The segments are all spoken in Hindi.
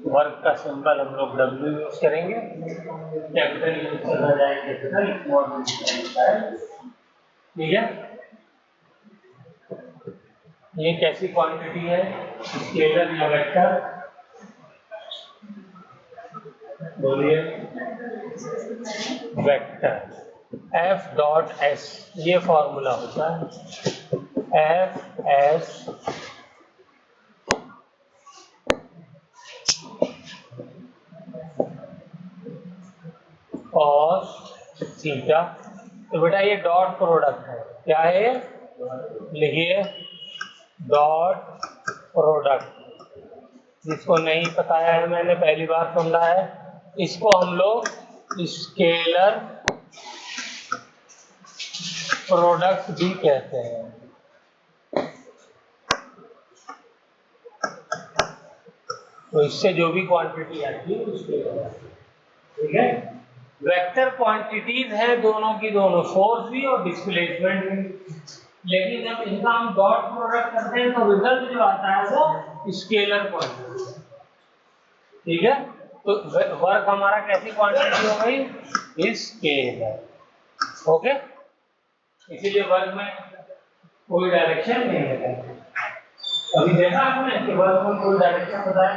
वर्क का सिंबल हम लोग W यूज करेंगे, कैपिटल यूज करना जाए कैपिटल, स्मॉल ठीक है। ये कैसी क्वांटिटी है, स्केलर या वेक्टर, बोलिए वेक्टर। F डॉट S ये फॉर्मूला होता है, F S cos थीटा। तो बेटा ये डॉट प्रोडक्ट है, क्या है, लिखिए डॉट प्रोडक्ट। जिसको नहीं बताया है मैंने पहली बार समझा है, इसको हम लोग स्केलर प्रोडक्ट भी कहते हैं। तो इससे जो भी क्वांटिटी आती है उसके, ठीक है। वेक्टर क्वांटिटीज है दोनों की दोनों, फोर्स भी और डिस्प्लेसमेंट भी, लेकिन जब इनका हम डॉट प्रोडक्ट करते हैं तो रिजल्ट जो आता है वो स्केलर क्वांटिटी, ठीक है। तो वर्क हमारा कैसी क्वांटिटी हो गई, स्केलर, ओके। इसीलिए वर्क में कोई डायरेक्शन नहीं है। अभी देखा आपने कि वर्क में कोई डायरेक्शन बताया,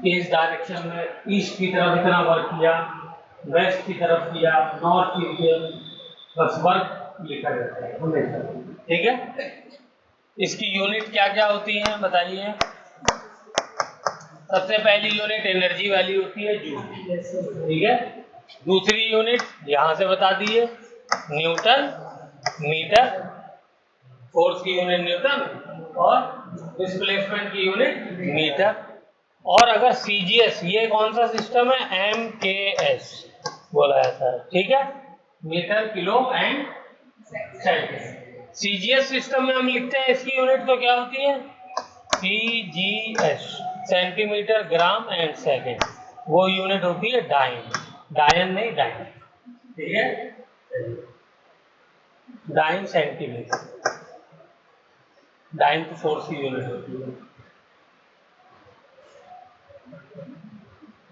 इस डायरेक्शन में ईस्ट की तरफ इतना वर्क किया, वेस्ट की तरफ किया, नॉर्थ की तरफ, बस वर्क लिखा जाता है हमेशा, ठीक है। इसकी यूनिट क्या क्या होती हैं बताइए। सबसे पहली यूनिट एनर्जी वाली होती है जूल, ठीक है। दूसरी यूनिट यहां से बता दिए, न्यूटन मीटर, फोर्स की यूनिट न्यूटन और डिस्प्लेसमेंट की यूनिट मीटर। और अगर सीजीएस, ये कौन सा सिस्टम है, एमकेएस बोला जाता है, ठीक है, metre kilo and second. CGS system में हम लिखते हैं इसकी यूनिट तो क्या होती है, CGS, centimetre gram and second. वो यूनिट होती है डाइन, डायन नहीं डाइन, ठीक है, डाइन सेंटीमीटर, डाइन तो फोर्स की यूनिट होती है।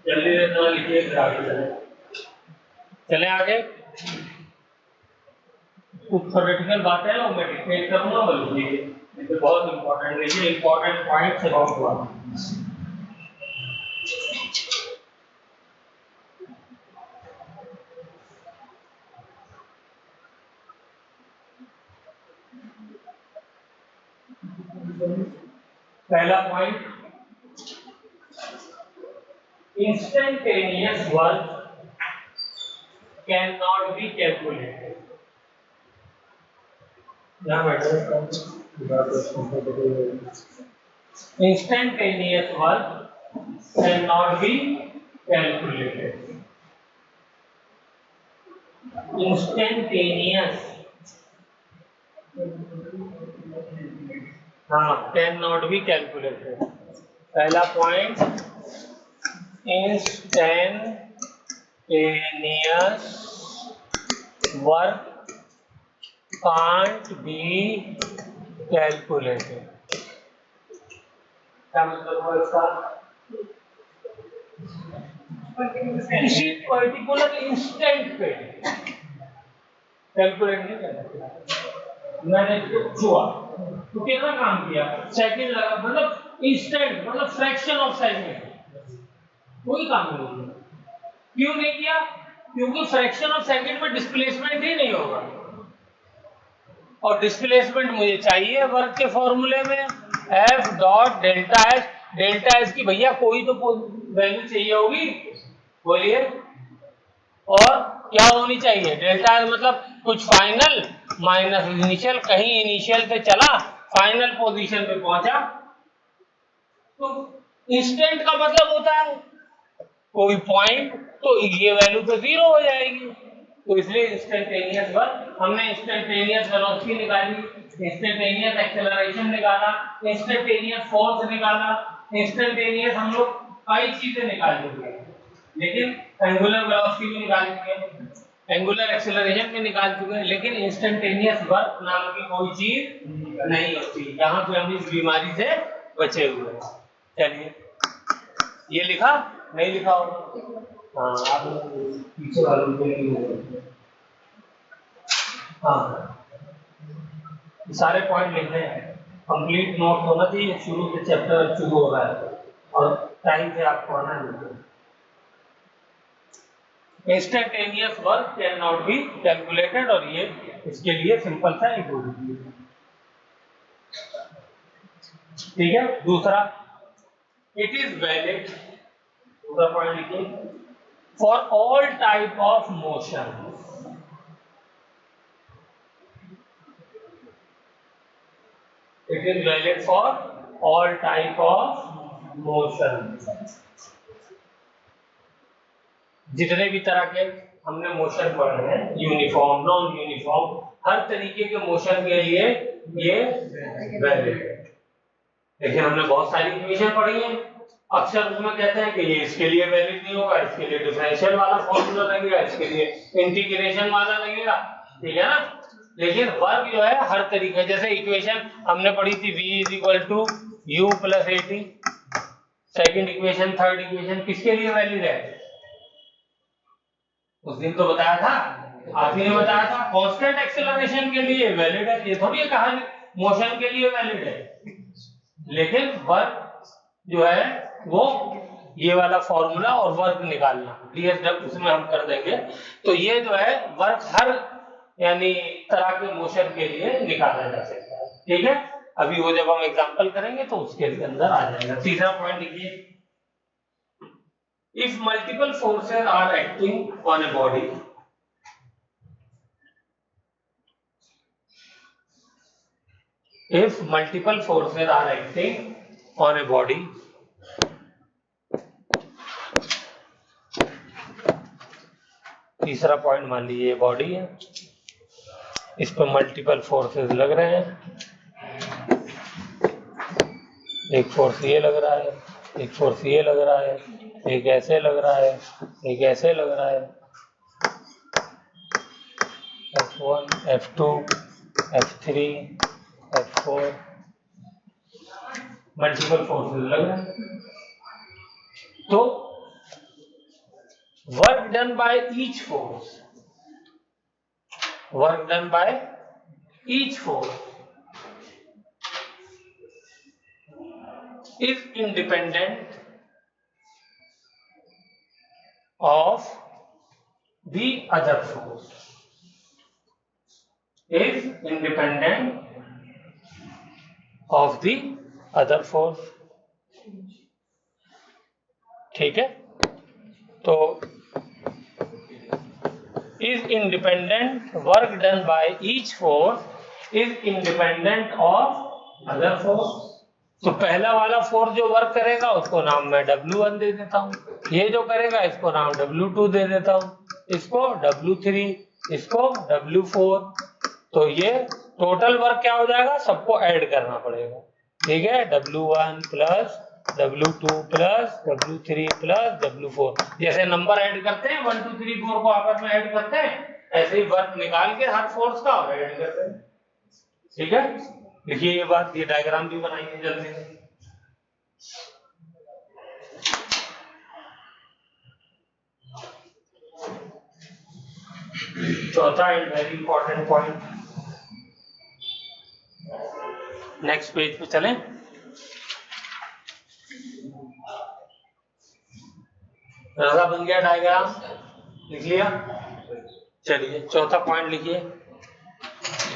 जल्दी से लिखिए, आगे चले आगे। कुछ थ्योरेटिकल बातें हैं वो मैं डिस्कस करूंगा, बोलिए ये बहुत इंपॉर्टेंट है, ये इंपॉर्टेंट पॉइंट्स अबाउट वर्क। पहला point, instantaneous work can not be calculated. Instantaneous work cannot be calculated. Instantaneous, cannot be calculated. पहला point, instantaneous work can't be calculated। क्या मतलब है इसका, किसी पर्टिकुलर इंस्टेंट पे कैलकुलेट नहीं कर सकते। मैंने छुआ तो कितना काम किया, सेकंड लगा, मतलब इंस्टेंट, मतलब फ्रैक्शन ऑफ सेकंड, कोई काम नहीं किया। क्यों नहीं किया, क्योंकि फ्रैक्शन ऑफ सेकंड में डिस्प्लेसमेंट ही नहीं होगा, और डिस्प्लेसमेंट मुझे चाहिए वर्क के फॉर्मूले में, F dot delta S. Delta S की भैया कोई तो वैल्यू चाहिए होगी, बोलिए, और क्या होनी चाहिए, डेल्टा एस मतलब कुछ फाइनल माइनस इनिशियल, कहीं इनिशियल से चला फाइनल पोजीशन पे पहुंचा। तो इंस्टेंट का मतलब होता है कोई पॉइंट, तो ये वैल्यू तो जीरो हो जाएगी। तो इसलिए इंस्टेंटेनियस वर्क, हमने इंस्टेंटेनियस वेलोसिटी निकाली, इंस्टेंटेनियस एक्सेलरेशन निकाला, इंस्टेंटेनियस फोर्स निकाला, इंस्टेंटेनियस हम लोग कई चीजें निकाल चुके हैं, लेकिन एंगुलर वेलोसिटी भी निकाल चुके हैं, एंगुलर एक्सेलरेशन भी निकाल चुके हैं, लेकिन इंस्टेंटेनियस वर्क नाम की कोई चीज नहीं होती। यहाँ पे हम इस बीमारी से बचे हुए हैं। चलिए, ये लिखा नहीं लिखा होगा? हाँ, आप पीछे वालों को नहीं। हाँ, सारे पॉइंट लिखने हैं, कंप्लीट नोट होना चाहिए, शुरू से चैप्टर शुरू हो रहा है और टाइम से आपको आना है। Instantaneous work can not be calculated, और ये इसके लिए सिंपल सा एक है। ठीक है, दूसरा, इट इज वैलिड, दूसरा पॉइंट लिखिए, for all type of motion. It is valid for all type of motion. जितने भी तरह के हमने मोशन पढ़े हैं, यूनिफॉर्म, नॉन यूनिफॉर्म, हर तरीके के मोशन के लिए ये वैलिड है। लेकिन हमने बहुत सारी इक्वेशन पढ़ी है, अक्सर उसमें कहते हैं कि ये इसके लिए वैलिड नहीं होगा, इसके लिए डिफरेंशियल वाला फॉर्मूला लगेगा, इसके लिए इंटीग्रेशन वाला लगेगा, ठीक है ना। लेकिन वर्क जो है हर तरीके, जैसे इक्वेशन हमने पढ़ी थी v is equal to u plus a t, second equation, third equation किसके लिए वैलिड है? उस दिन तो बताया था, आप ही ने बताया था, कांस्टेंट एक्सेलरेशन के लिए वैलिड है। ये थोड़ी कहा मोशन के लिए वैलिड है, लेकिन वर्क जो है वो ये वाला फॉर्मूला और वर्क निकालना डीएसडब्ल्यू उसमें हम कर देंगे। तो ये जो है वर्क हर यानी तरह के मोशन के लिए निकाला जा सकता है। ठीक है, अभी वो जब हम एग्जांपल करेंगे तो उसके अंदर आ जाएगा। तीसरा पॉइंट लिखिए, if multiple forces are acting on a body, if multiple forces are acting on a body, तीसरा पॉइंट मान लीजिए बॉडी है, इस पर मल्टीपल फोर्सेस लग रहे हैं, एक फोर्स ये लग रहा है, एक फोर्स ये लग रहा है, एक ऐसे लग रहा है, एक ऐसे लग रहा है, F1, F2, F3, F4, multiple forces लग रहे हैं। तो work done by each force, work done by each force is independent of the other force, is independent of the other force। ठीक है, तो is independent, work done by each force is independent of other force। तो पहला वाला फोर्स जो वर्क करेगा उसको नाम मैं W1 दे देता हूँ, ये जो करेगा इसको नाम W2 दे देता हूँ, इसको W3, इसको W4। तो ये टोटल वर्क क्या हो जाएगा, सबको ऐड करना पड़ेगा। ठीक है, W1 plus W2 plus W3 plus W4, जैसे नंबर ऐड करते हैं 1 2 3 4 को आपस में ऐड करते हैं, ऐसे ही वर्क निकाल के हर फोर्स का और ऐड करते हैं। ठीक है, देखिए ये बात, ये डायग्राम भी बनाइए जल्दी से। चौथा and very important point, next page पे चलें। राधा बन गया डायग्राम, लिख लिया। चलिए चौथा पॉइंट लिखिए,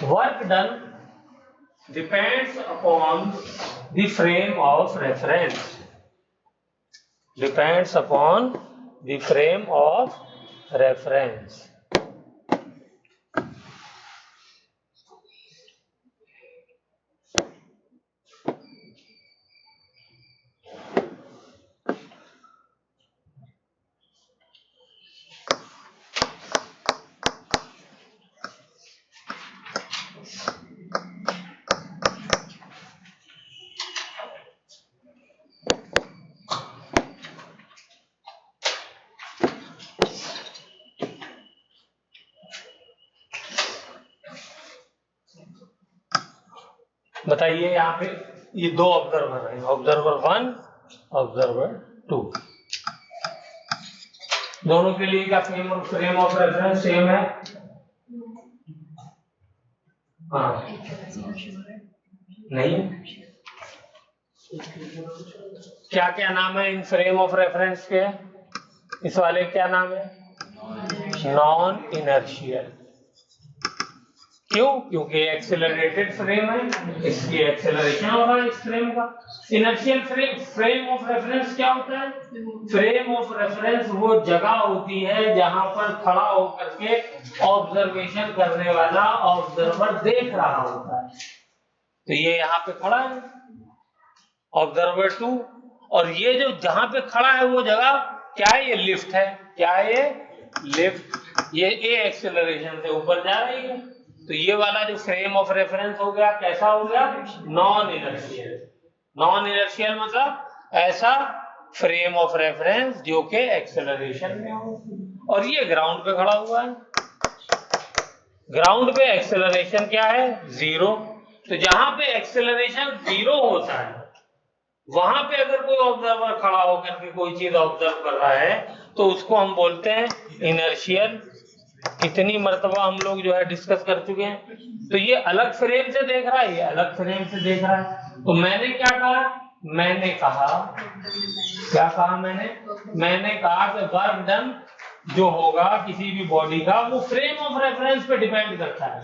work done depends upon the frame of reference, depends upon the frame of reference. बताइए यहाँ पे ये दो ऑब्जर्वर है, ऑब्जर्वर 1, ऑब्जर्वर 2, दोनों के लिए क्या फ्रेम ऑफ रेफरेंस सेम है? हाँ नहीं, क्या क्या नाम है इन फ्रेम ऑफ रेफरेंस के? इस वाले क्या नाम है? Non inertial. क्यों? क्योंकि एक्सेलरेटेड फ्रेम है, इसकी एक्सेलरेशन हो रहा है इस फ्रेम का। इनर्शियल फ्रेम ऑफ रेफरेंस क्या होता है? फ्रेम ऑफ रेफरेंस वो जगह होती है जहां पर खड़ा होकर के ऑब्जर्वेशन करने वाला ऑब्जर्वर देख रहा होता है। तो ये यहाँ पे खड़ा है ऑब्जर्वर 2, और ये जो जहां पे खड़ा है वो जगह क्या है? ये लिफ्ट है। क्या है ये? लिफ्ट। ये ए एक्सेलरेशन से ऊपर जा रही है, तो ये वाला जो फ्रेम ऑफ रेफरेंस हो गया कैसा हो गया? Non inertial. नॉन इनर्शियल मतलब ऐसा फ्रेम ऑफ रेफरेंस जो कि एक्सेलरेशन में हो, और ये ग्राउंड पे खड़ा हुआ है। ग्राउंड पे एक्सेलरेशन क्या है? 0। तो जहां पे एक्सेलरेशन 0 होता है वहां पे अगर कोई ऑब्जर्वर खड़ा होकर के कोई चीज ऑब्जर्व कर रहा है तो उसको हम बोलते हैं इनर्शियल। कितनी मर्तबा हम लोग जो है डिस्कस कर चुके हैं। तो ये अलग फ्रेम से देख रहा है, ये अलग फ्रेम से देख रहा है। तो मैंने क्या कहा? मैंने कहा क्या कहा? मैंने कहा कि वर्क डन जो होगा किसी भी बॉडी का वो फ्रेम ऑफ रेफरेंस पे डिपेंड करता है।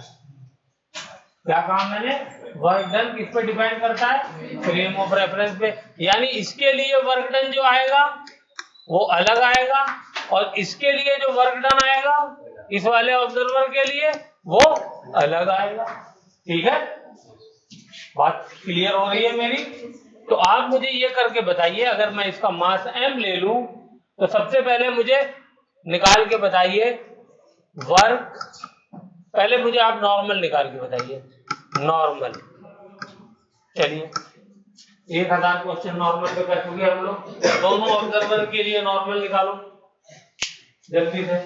क्या कहा मैंने? वर्क डन किस पे डिपेंड करता है? फ्रेम ऑफ रेफरेंस पे। यानी इसके लिए वर्क डन जो आएगा वो अलग आएगा, और इसके लिए जो वर्क डन आएगा इस वाले ऑब्जर्वर के लिए वो अलग आएगा। ठीक है, बात क्लियर हो रही है मेरी? तो आप मुझे ये करके बताइए, अगर मैं इसका मास m ले लूं तो सबसे पहले मुझे निकाल के बताइए वर्क। पहले मुझे आप नॉर्मल निकाल के बताइए, नॉर्मल। चलिए 1000 क्वेश्चन नॉर्मल पे कर चुके हम लोग। दोनों ऑब्जर्वर के लिए नॉर्मल निकालो जल्दी से।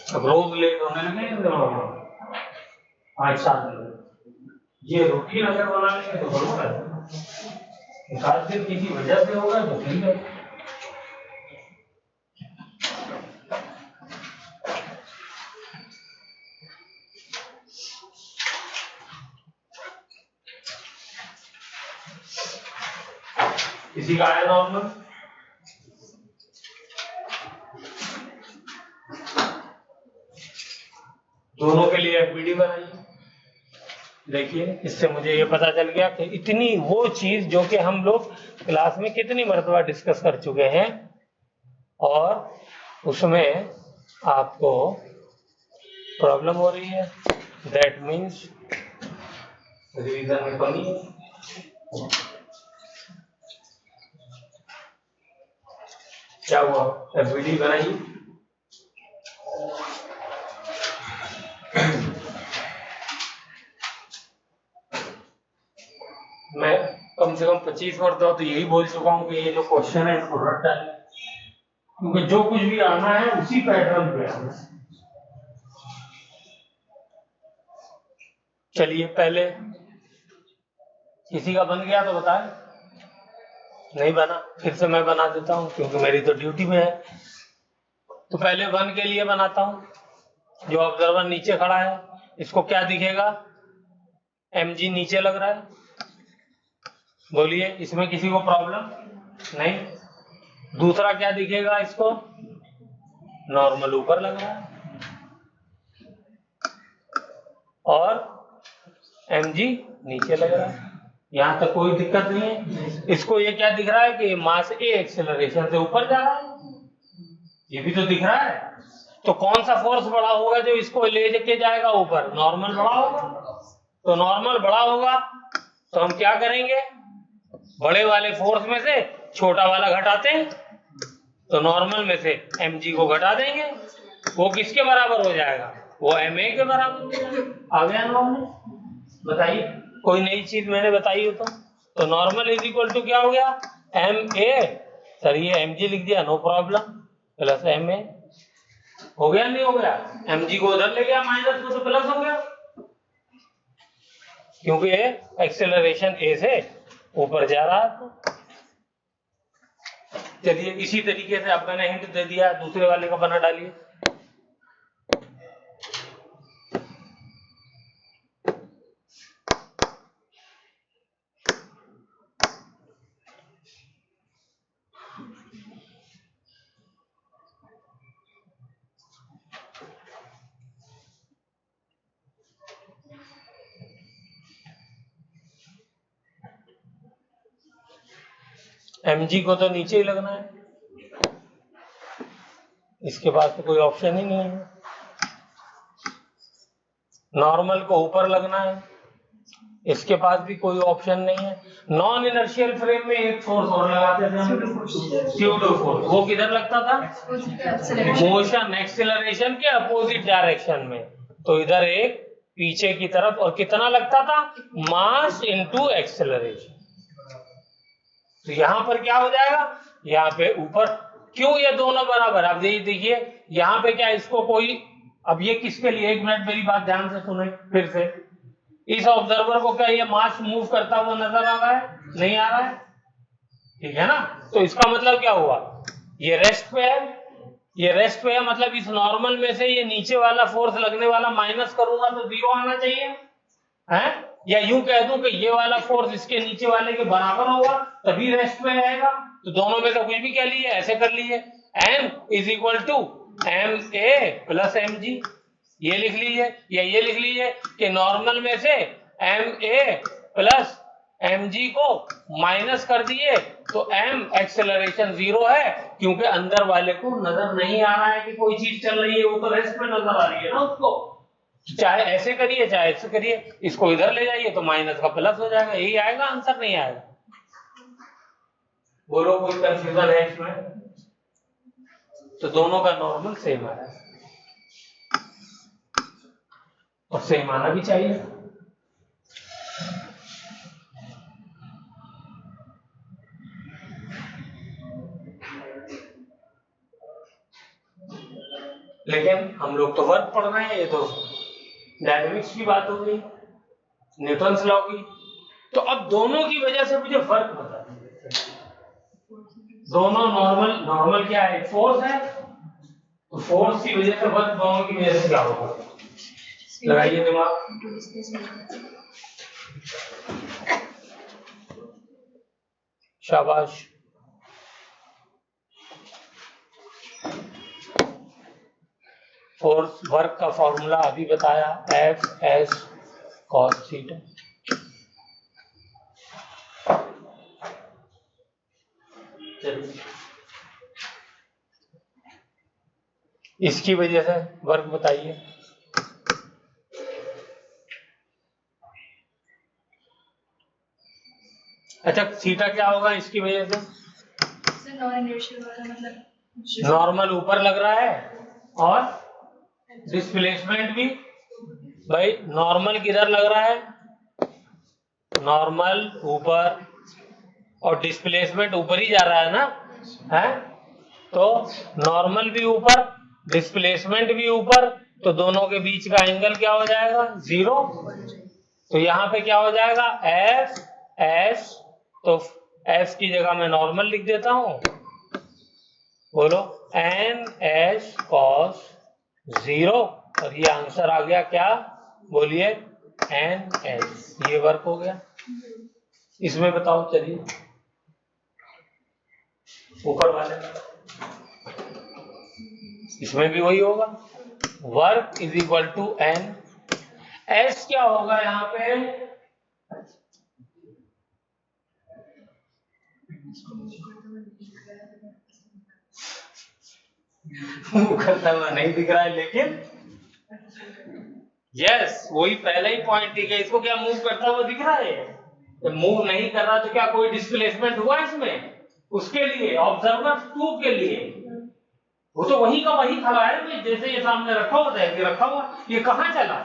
अब रोज लेट होने लगे इन दोनों में 5-7 दिन। ये रूटीन अगर बना लेंगे तो बरोबर है। एक आध दिन किसी वजह से होगा तो ठीक है। किसी का आया नॉर्मल? दोनों के लिए एफबीडी बनाइए। देखिए इससे मुझे ये पता चल गया कि इतनी वो चीज जो कि हम लोग क्लास में कितनी मर्तबा डिस्कस कर चुके हैं, और उसमें आपको प्रॉब्लम हो रही है। दैट मीन्स रिवीजन में कमी है। क्या हुआ? एफबीडी बनाइए। मैं कम से कम 25 मरतबा तो यही बोल चुका हूं कि ये जो क्वेश्चन है इसको रट डालें, क्योंकि जो कुछ भी आना है उसी पैटर्न पे आना है। चलिए पहले किसी का बन गया तो बताएं। नहीं बना, फिर से मैं बना देता हूं क्योंकि मेरी तो ड्यूटी में है। तो पहले 1 के लिए बनाता हूं। जो ऑब्जर्वर नीचे खड़ा है इसको क्या दिखेगा? mg नीचे लग रहा है। बोलिए, इसमें किसी को प्रॉब्लम नहीं? दूसरा क्या दिखेगा इसको? नॉर्मल ऊपर लग रहा है, और mg नीचे लग रहा है। यहां तक कोई दिक्कत नहीं है। इसको ये क्या दिख रहा है कि मास ए एक्सेलरेशन से ऊपर जा रहा है, ये भी तो दिख रहा है। तो कौन सा फोर्स बड़ा होगा जो इसको ले के जाएगा ऊपर? नॉर्मल बड़ा होगा। तो नॉर्मल बड़ा होगा तो हम क्या करेंगे? बड़े वाले फोर्स में से छोटा वाला घटाते हैं, तो नॉर्मल में से mg को घटा देंगे। वो किसके बराबर हो जाएगा? वो ma के बराबर हो जाएगा। आ गया नॉर्मल? बताइए, कोई नई चीज मैंने बताई हो तो? तो नॉर्मल इज इक्वल टू क्या हो गया, एम ए, सर ये एम जी लिख दिया, no problem, plus m a हो गया, नहीं हो गया, एम जी को उधर ले गया माइनस को, तो प्लस हो गया, क्योंकि एक्सेलरेशन ए से ऊपर जा रहा है। चलिए इसी तरीके से अब मैंने हिंट दे दिया, दूसरे वाले का बना डालिए। mg को तो नीचे ही लगना है, इसके पास तो कोई ऑप्शन ही नहीं है। नॉर्मल को ऊपर लगना है, इसके पास भी कोई ऑप्शन नहीं है। नॉन इनर्शियल फ्रेम में एक फोर्स और लगाते थे हम, स्यूडो फोर्स। वो किधर लगता था, मोशन एक्सेलरेशन के अपोजिट डायरेक्शन में। तो इधर एक पीछे की तरफ, और कितना लगता था, मास इनटू एक्सेलरेशन। तो यहां पर क्या हो जाएगा, यहाँ पे ऊपर, क्यों ये दोनों बराबर, अब यही देखिए यहाँ पे क्या, इसको कोई, अब ये किसके लिए, एक मिनट मेरी बात ध्यान से सुने फिर से, इस ऑब्जर्वर को क्या ये मास मूव करता हुआ नजर आ रहा है, नहीं आ रहा है, ठीक है ना। तो इसका मतलब क्या हुआ, ये रेस्ट पे है, ये रेस्ट पे है, मतलब इस नॉर्मल में से ये नीचे वाला फोर्स लगने वाला माइनस करूंगा तो 0 आना चाहिए, है, या यूं कह दूं कि ये वाला फोर्स इसके नीचे वाले के बराबर होगा तभी रेस्ट में रहेगा। तो दोनों में से कुछ भी कह लीजिए, ऐसे कर लीजिए, m is equal to m a plus m g, ये लिख लीजिए, या ये लिख लीजिए कि नॉर्मल में से m a plus m g को माइनस कर दिए तो एम एक्सेलरेशन 0 है, क्योंकि अंदर वाले को नजर नहीं आ रहा है कि कोई चीज चल रही है, वो तो रेस्ट में नजर आ रही है ना उसको। चाहे ऐसे करिए चाहे ऐसे करिए, इसको इधर ले जाइए तो माइनस का प्लस हो जाएगा, यही आएगा आंसर, नहीं आएगा। बोलो कोई कंफ्यूजन है इसमें, तो दोनों का नॉर्मल सेम आया, और सेम आना भी चाहिए। लेकिन हम लोग तो वर्क पढ़ रहे हैं, ये तो डायनेमिक्स की बात हो गई, न्यूटन्स लॉ की। तो अब दोनों की वजह से मुझे वर्क बता दीजिए, दोनों नॉर्मल क्या है, फोर्स है, तो फोर्स की वजह से वर्क दोनों की वजह से क्या होगा, लगाइए दिमाग। शाबाश, फोर्स वर्क का फॉर्मूला अभी बताया, एफ एस कॉस थीटा। इसकी वजह से वर्क बताइए। अच्छा थीटा क्या होगा इसकी वजह से, नॉर्मल ऊपर लग रहा है और डिस्प्लेसमेंट भी, भाई नॉर्मल किधर लग रहा है, नॉर्मल ऊपर, और डिस्प्लेसमेंट ऊपर ही जा रहा है ना, है, तो नॉर्मल भी ऊपर डिस्प्लेसमेंट भी ऊपर, तो दोनों के बीच का एंगल क्या हो जाएगा, 0। तो यहाँ पे क्या हो जाएगा, एफ एस, तो एफ की जगह मैं नॉर्मल लिख देता हूं, बोलो एन एस कॉस 0, और ये आंसर आ गया क्या, बोलिए एन एस, ये वर्क हो गया। इसमें बताओ, चलिए ऊपर वाले, इसमें भी वही होगा, work is equal to n s, क्या होगा यहाँ पे, मूव करता हुआ नहीं दिख रहा है, लेकिन यस वही पहला ही पॉइंट ठीक है, इसको क्या मूव करता हुआ दिख रहा है, तो मूव नहीं कर रहा तो क्या कोई डिस्प्लेसमेंट हुआ इसमें, उसके लिए ऑब्जर्वर 2 के लिए, वो तो वही का वही खड़ा है, जैसे ये सामने रखा हुआ था, रखा हुआ, ये कहां चला,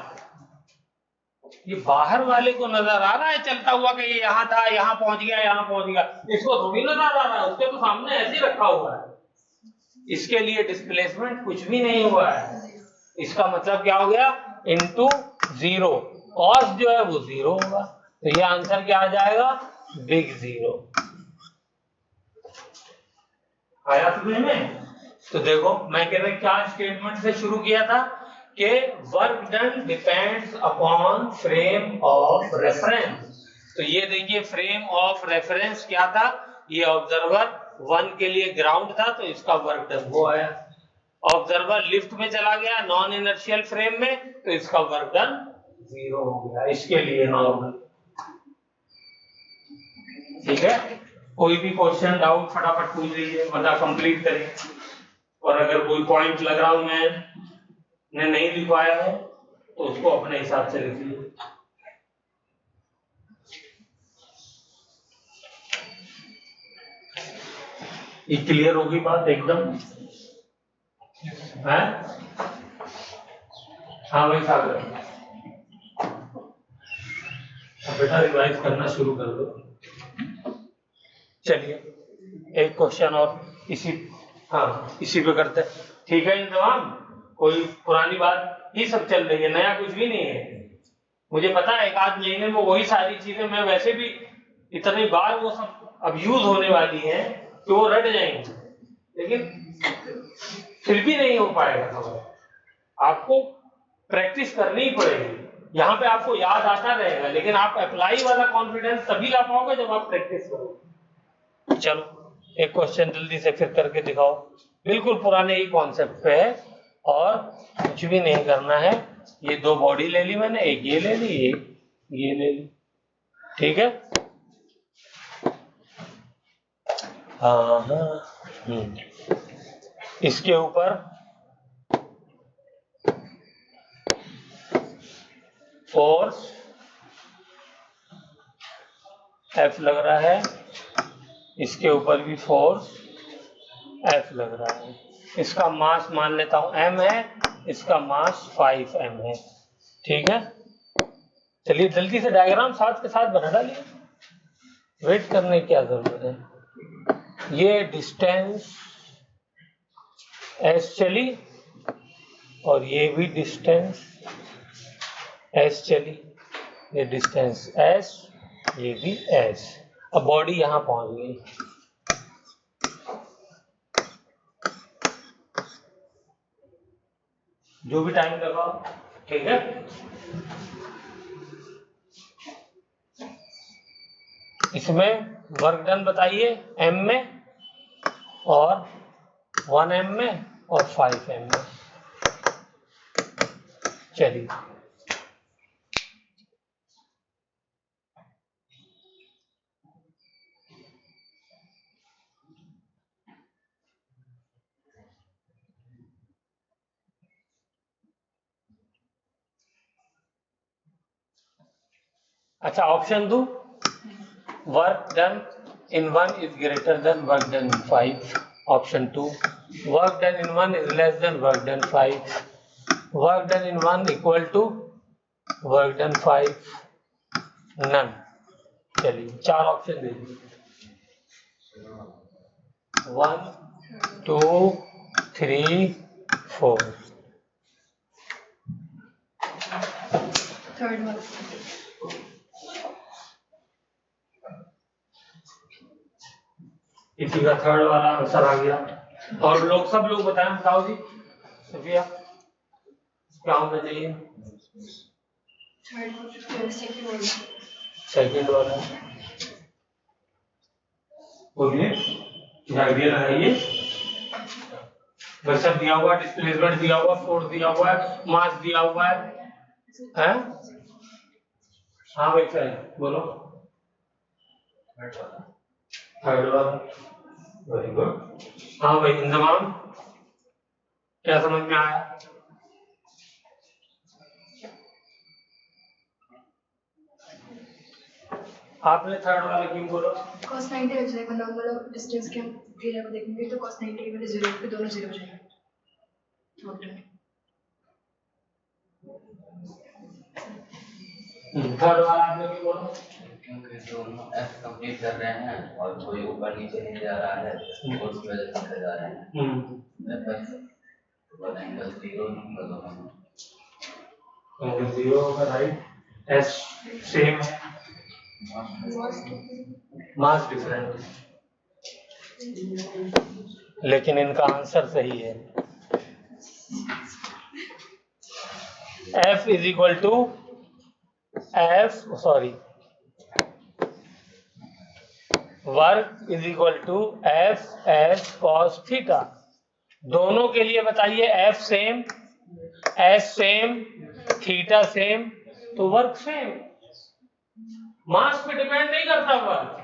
ये बाहर वाले को नजर आ रहा है चलता हुआ कि ये यहाँ था, यहाँ पहुंच गया, यहाँ पहुंच गया, इसको थोड़ी नजर आ रहा है, उसके तो सामने ऐसे ही रखा हुआ है। इसके लिए डिस्प्लेसमेंट कुछ भी नहीं हुआ है। इसका मतलब क्या हो गया, इनटू जीरो, कॉस जो है वो जीरो होगा, तो ये आंसर क्या आ जाएगा, बिग जीरो। आया समझ में? तो देखो मैं कह रहा क्या स्टेटमेंट से शुरू किया था कि work done depends upon frame of reference. तो ये देखिए फ्रेम ऑफ रेफरेंस क्या था, ये ऑब्जर्वर 1 के लिए ग्राउंड था, तो इसका वर्क डन वो आया। ऑब्जर्वर लिफ्ट में चला गया नॉन इनर्शियल फ्रेम में, तो इसका वर्क डन 0 हो गया, इसके लिए नॉर्मल। ठीक है, कोई भी क्वेश्चन डाउट फटाफट पूछ लीजिए वरना कंप्लीट करें, और अगर कोई पॉइंट लग रहा हूं मैं नहीं लिखवाया है तो उसको अपने हिसाब से लिख लीजिए। ये क्लियर होगी बात एकदम है? हाँ भाई सागर, बेटा रिवाइज करना शुरू कर दो। चलिए एक क्वेश्चन और इसी पे करते हैं। ठीक है इंतजाम, कोई पुरानी बात ही सब चल रही है, नया कुछ भी नहीं है। मुझे पता है एक आध महीने में वही सारी चीजें मैं वैसे भी इतनी बार वो सब अब यूज होने वाली हैं कि वो रट जाएंगे, लेकिन फिर भी नहीं हो पाएगा। आपको प्रैक्टिस करनी ही पड़ेगी, यहाँ पे आपको याद आता रहेगा, लेकिन आप अप्लाई वाला कॉन्फिडेंस तभी ला पाओगे जब आप प्रैक्टिस करोगे। चलो एक क्वेश्चन जल्दी से फिर करके दिखाओ, बिल्कुल पुराने ही कॉन्सेप्ट पे है और कुछ भी नहीं करना है। ये दो बॉडी ले ली मैंने, एक ये ले ली, एक ये ले ली, ठीक है। इसके ऊपर फोर्स F लग रहा है, इसके ऊपर भी फोर्स F लग रहा है। इसका मास मान लेता हूं m है, इसका मास 5m है, ठीक है। चलिए जल्दी से डायग्राम साथ के साथ बना डालिए, वेट करने की क्या जरूरत है। ये डिस्टेंस s चली और ये भी डिस्टेंस s चली, ये डिस्टेंस s, ये भी s। अब बॉडी यहां पहुंच गई, जो भी टाइम लगा, ठीक है। इसमें वर्क डन बताइए m में और 1m में और 5m में। चलिए अच्छा ऑप्शन दो, work done in 1 is greater than work done in 5. Option 2, work done in 1 is less than work done 5. Work done in 1 equal to work done 5. None. चलिए चार ऑप्शन दे दीजिए, 1 2 3 4। Third one. किसी का थर्ड वाला आंसर आ गया, और लोग सब लोग बताएं, बताओ जी सफिया क्या होना चाहिए। सेकंड वाला बोलिए, क्या आइडिया लगाइए। सब दिया हुआ, डिस्प्लेसमेंट दिया हुआ, फोर्स दिया हुआ है, मास दिया हुआ है? हाँ भाई सर बोलो, थर्ड वाला, वेरी गुड। हाँ भाई इंतजाम, क्या समझ में आया? आपने थर्ड वाला क्यों बोला? cos 90 हो जाएगा, नॉर्मल और डिस्टेंस के हम एरिया को देखेंगे तो cos 90 की वैल्यू 0 पे दोनों 0 हो जाएंगे। थर्ड वाला आपने क्या बोला? क्योंकि दोनों एफ कंप्लीट कर रहे हैं और कोई ऊपर नीचे नहीं जा रहा है, फोर्स की वजह से जा रहे हैं, एंगल 0 होगा दोनों में। एंगल 0 होगा, राइट। एस सेम है, मास डिफरेंट, लेकिन इनका आंसर सही है। F is equal to work is equal to f s cos theta. दोनों के लिए बताइए, f same, s same, theta same, तो वर्क सेम। मास पे डिपेंड नहीं करता वर्क।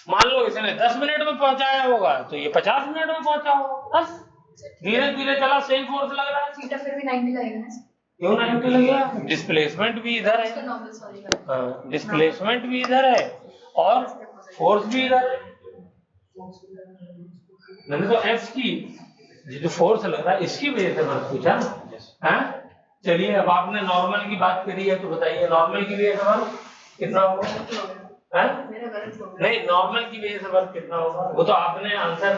मान लो इसने 10 मिनट में पहुंचाया होगा तो ये 50 मिनट में पहुंचा होगा, बस धीरे धीरे चला, सेम फोर्स लग रहा है। थीटा फिर भी 90 लगेगा ना? क्यों 90 लगेगा? डिस्प्लेसमेंट भी इधर है, डिस्प्लेसमेंट भी इधर है और फोर्स भी इधर है। मैंने तो एफ की जो फोर्स लग रहा है इसकी वजह से वर्क पूछा ना। चलिए अब आपने नॉर्मल की बात करी है तो बताइए नॉर्मल की वजह से वर्क कितना होगा? नहीं, नॉर्मल की वजह से वर्क कितना होगा? वो तो आपने आंसर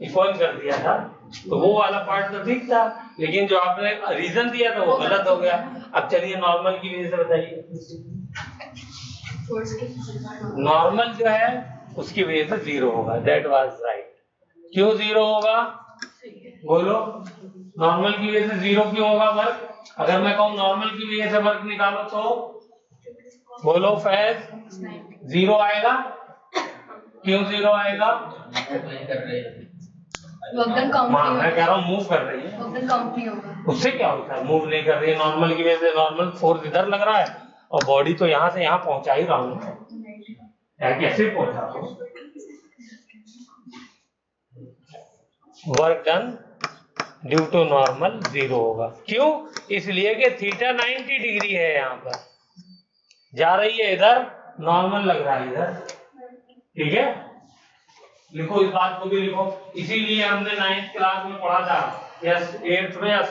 इक्वल कर दिया था, तो वो वाला पार्ट तो ठीक था, लेकिन जो आपने रीजन दिया था वो गलत हो गया। अब चलिए नॉर्मल की वजह से बताइए। नॉर्मल जो है उसकी वजह से 0 होगा, दैट वाज राइट। क्यों 0 होगा बोलो? नॉर्मल की वजह से 0 क्यों होगा वर्क? अगर मैं कहूँ नॉर्मल की वजह से वर्क निकालो तो बोलो फैज 0 आएगा। क्यों 0 आएगा? मैं कह रहा हूँ मूव कर रही है, उससे क्या होता है? मूव नहीं कर रही है, नॉर्मल की वजह से नॉर्मल फोर्स इधर लग रहा है और बॉडी तो यहाँ से यहाँ पहुंचा ही रहा हूँ, कैसे पहुंचा? Work done due to normal 0 होगा। क्यों? इसलिए कि थीटा 90 डिग्री है, यहाँ पर जा रही है इधर, नॉर्मल लग रहा है इधर। ठीक है, लिखो इस बात को भी लिखो। इसीलिए हमने 9th क्लास में पढ़ा था या 8th में या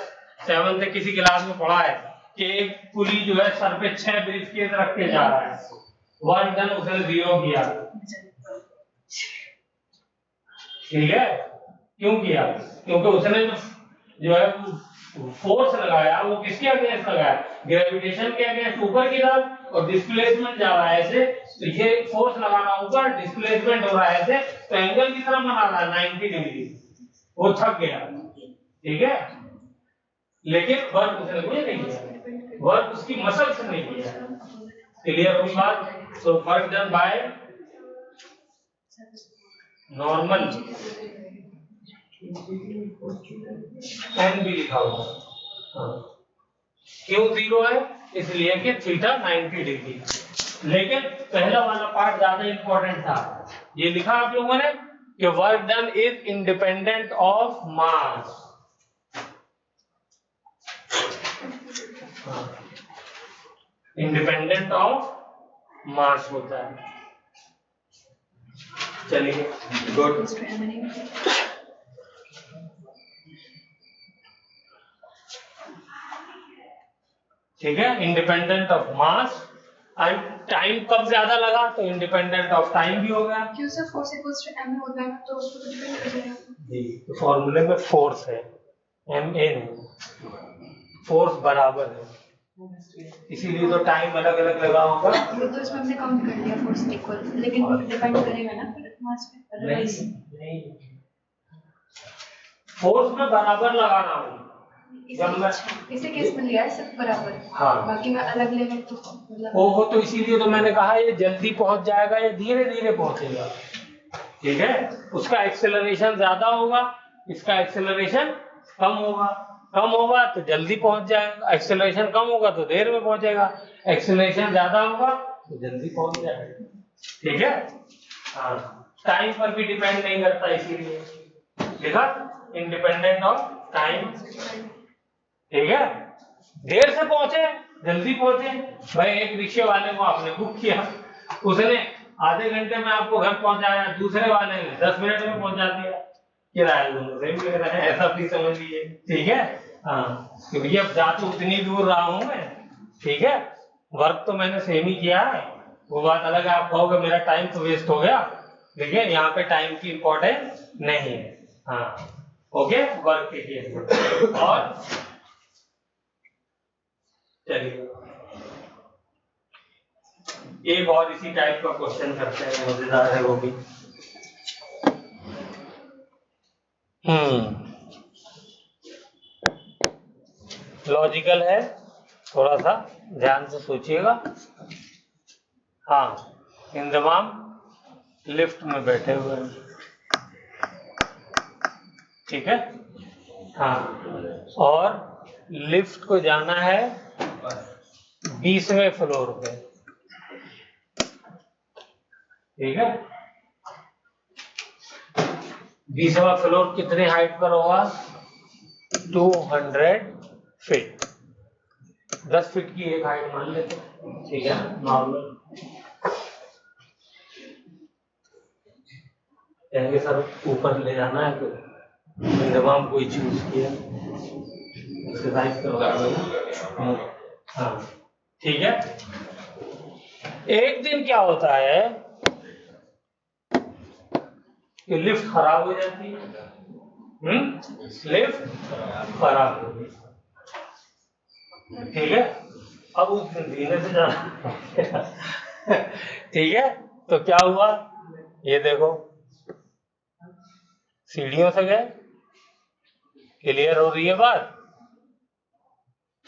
7th किसी क्लास में पढ़ा है कि एक पुली जो है सर पे 6 ब्रीफकेस रख के जा रहा है, वर्क डन उसने 0 किया। ठीक है, क्यों किया? क्योंकि उसने जो है फोर्स लगाया वो किसके अगेंस्ट लगाया? ग्रेविटेशन के अगेंस्ट ऊपर की तरफ, और डिस्प्लेसमेंट जा रहा है ऐसे, तो ये फोर्स लगा रहा ऊपर, डिस्प्लेसमेंट हो रहा है ऐसे, तो एंगल की तरफ बना रहा है 90 डिग्री। वो थक गया, ठीक है, लेकिन वर्क उसने कुछ नहीं किया, वर्क उसकी मसल से नहीं किया। क्लियर हुई बात? So work done by normal n भी लिखा हुआ। क्यों 0 है? इसलिए कि थीटा 90 डिग्री। लेकिन पहला वाला पार्ट ज्यादा इंपॉर्टेंट था। ये लिखा आप लोगों ने कि work done is independent of mass. Independent of mass होता है। चलिए गुड। ठीक है, independent of mass. And time कब ज्यादा लगा तो इंडिपेंडेंट ऑफ टाइम भी हो गया। क्यों sir force equals to m होता है तो उसको तो डिपेंड कर जाएगा जी, तो फॉर्मूले में फोर्स है, m a नहीं, फोर्स बराबर है, इसीलिए तो टाइम अलग अलग लगा होगा। वो तो इसमें हमने काउंट कर लिया फोर्स इक्वल, लेकिन डिपेंड करेगा ना मास पे। नहीं, फोर्स में बराबर लगा रहा हूँ इसे केस में लिया है सब बराबर। हाँ, बाकी मैं अलग ले तो मतलब वो तो इसीलिए तो मैंने कहा ये जल्दी पहुंच जाएगा या धीरे धीरे पहुंचेगा। ठीक है, उसका एक्सेलरेशन ज्यादा होगा, इसका एक्सेलरेशन कम होगा। कम होगा तो जल्दी पहुंच जाएगा, एक्सेलरेशन कम होगा तो देर में पहुंचेगा, एक्सेलरेशन ज्यादा होगा तो जल्दी पहुंच जाएगा। ठीक है, हाँ, टाइम पर भी डिपेंड नहीं करता, इसीलिए लिखा इंडिपेंडेंट ऑफ टाइम। ठीक है, देर से पहुंचे जल्दी पहुंचे। भाई एक रिक्शे वाले को आपने बुक किया, उसने आधे घंटे में आपको घर पहुंचाया, दूसरे वाले ने 10 मिनट में पहुंचा दिया, किराया दोनों सेम ले रहे हैं, ऐसा भी समझ लीजिए। ठीक है, हाँ, क्योंकि अब जा तो उतनी दूर रहा हूं मैं। ठीक है, वर्क तो मैंने सेम ही किया है, वो बात अलग है। आप कहोगे मेरा टाइम तो वेस्ट हो गया, देखिए यहाँ पे टाइम की इंपॉर्टेंस नहीं है। हाँ ओके, वर्क के केस में। और चलिए एक और इसी टाइप का क्वेश्चन करते हैं, मजेदार है वो भी। लॉजिकल है, थोड़ा सा ध्यान से सोचिएगा। हाँ, इंजमाम लिफ्ट में बैठे हुए हैं, ठीक है। हाँ, और लिफ्ट को जाना है 20वें फ्लोर पे, ठीक है। 20वां फ्लोर कितने हाइट पर होगा? 200 फीट। 10 फीट की एक हाइट मान लेते, ठीक है, नॉर्मल। कहेंगे सर ऊपर ले जाना है तो इंतजाम कोई चूज किया, एक्सरसाइज करवा। हाँ ठीक है। एक दिन क्या होता है कि लिफ्ट खराब हो जाती है। लिफ्ट खराब हो गई, ठीक है। अब उस दिन धीरे से जाना ठीक है। तो क्या हुआ, ये देखो सीढ़ियों से गए, क्लियर हो रही है बात?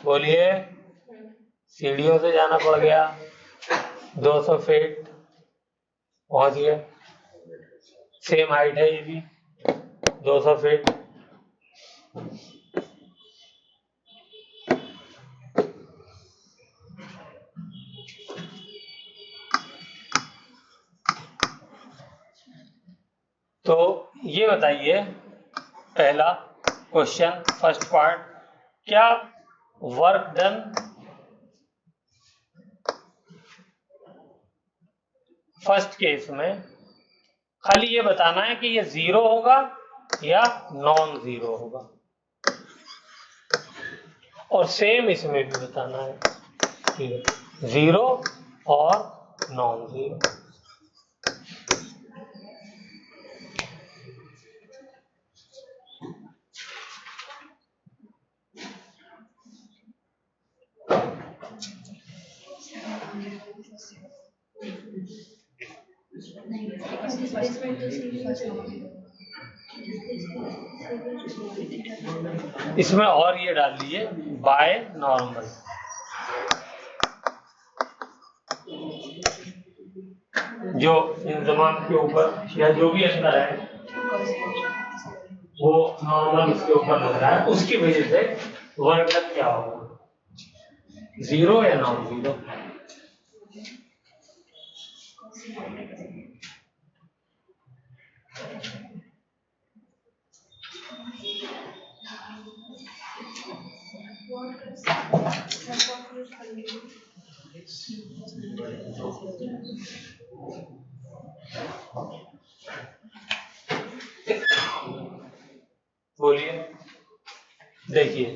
बोलिए। सीढ़ियों से जाना पड़ गया, 200 फीट पहुंच गए। सेम हाइट है ये भी, 200 फीट। तो ये बताइए, पहला क्वेश्चन फर्स्ट पार्ट, क्या वर्क डन फर्स्ट केस में खाली ये बताना है कि ये 0 होगा या नॉन 0 होगा, और सेम इसमें भी बताना है कि 0 और नॉन 0। इसमें और ये डाल दिए बाय नॉर्मल, जो इंजमाम के ऊपर या जो भी अंदर है वो नॉर्मल उसके ऊपर लग रहा है, उसकी वजह से वर्क डन क्या होगा, 0 या नॉन 0। बोलिए। देखिए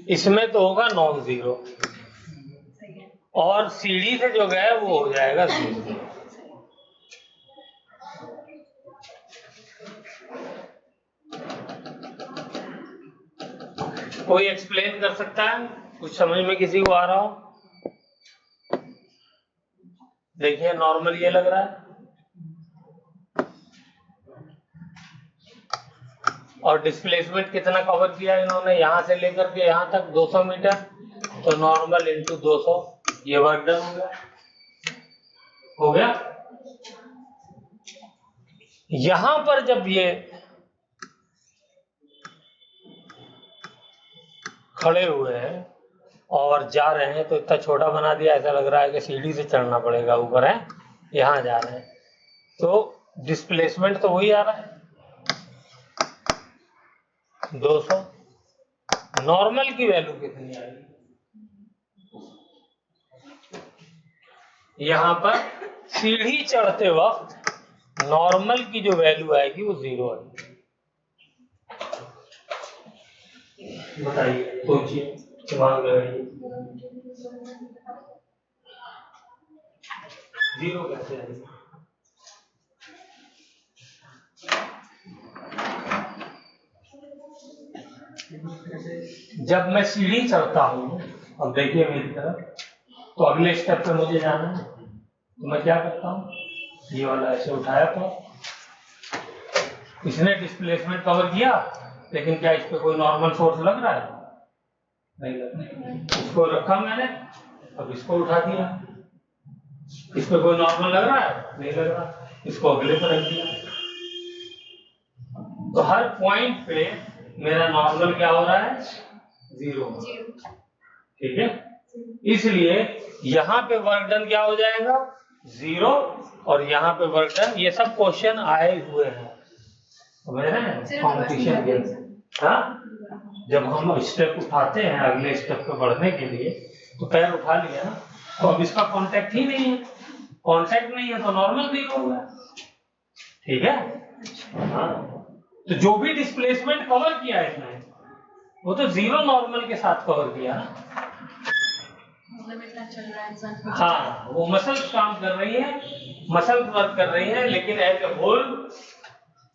इसमें तो होगा नॉन 0, और सीढ़ी से जो गया वो हो जाएगा 0। कोई एक्सप्लेन कर सकता है, कुछ समझ में किसी को आ रहा हो? देखिए नॉर्मल ये लग रहा है, और डिस्प्लेसमेंट कितना कवर किया इन्होंने, यहां से लेकर के यहां तक 200 मीटर, तो नॉर्मल इंटू 200, ये वर्क डन हो गया। हो गया। यहां पर जब ये खड़े हुए हैं और जा रहे हैं, तो इतना छोटा बना दिया, ऐसा लग रहा है कि सीढ़ी से चढ़ना पड़ेगा ऊपर, है यहां जा रहे हैं, तो डिस्प्लेसमेंट तो वही आ रहा है 200। नॉर्मल की वैल्यू कितनी आएगी? यहां पर सीढ़ी चढ़ते वक्त नॉर्मल की जो वैल्यू आएगी वो 0 आएगी। बताइए, सोचिए, दिमाग लगाइए। जीरो कैसे आएगी? जब मैं सीढ़ी चढ़ता हूँ, अब देखिए मेरी तरफ, तो अगले स्टेप पे मुझे जाना है, तो मैं क्या करता हूँ, ये वाला ऐसे उठाया, तो इसने डिस्प्लेसमेंट कवर किया, लेकिन क्या इस पे कोई नॉर्मल फोर्स लग रहा है? नहीं लग रहा। इसको रखा मैंने, अब इसको उठा दिया, इस पे कोई नॉर्मल लग रहा है? नहीं लग रहा, इसको अगले पर रख दिया। तो हर पॉइंट पे मेरा नॉर्मल क्या हो रहा है? जीरो। ठीक है, इसलिए यहाँ पे वर्क डन क्या हो जाएगा? जीरो, और यहाँ पे वर्क डन, ये सब क्वेश्चन आए हुए हैं कॉम्पिटिशन के। हाँ, जब हम स्टेप उठाते हैं अगले स्टेप पे बढ़ने के लिए, तो पैर उठा लिया ना, तो अब इसका कांटेक्ट ही नहीं है, कांटेक्ट नहीं है तो नॉर्मल भी होगा। ठीक है, हाँ, तो जो भी डिस्प्लेसमेंट कवर किया है इसने, वो तो जीरो नॉर्मल के साथ कवर किया ना। चल रहा है। हाँ, वो मसल्स काम कर रही है, मसल्स वर्क कर रही है, लेकिन एज ए होल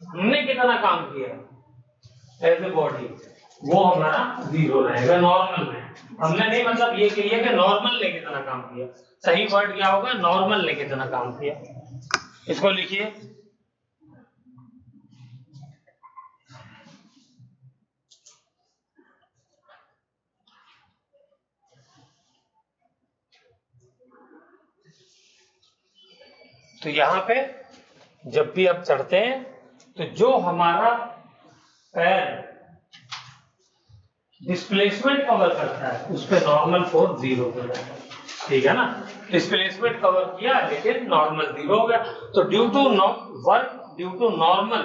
हमने कितना काम किया एज ए बॉडी, वो हमारा जीरो रहेगा नॉर्मल में। हमने नहीं मतलब ये कहिए कि नॉर्मल ने कितना काम किया, सही वर्ड क्या होगा? नॉर्मल ने कितना काम किया। इसको लिखिए, तो यहां पे जब भी आप चढ़ते हैं, तो जो हमारा पैर डिस्प्लेसमेंट कवर करता है, उस पे नॉर्मल फोर्स जीरो हो जाता है। ठीक है ना, डिस्प्लेसमेंट कवर किया लेकिन नॉर्मल जीरो हो गया, तो due to work due to normal,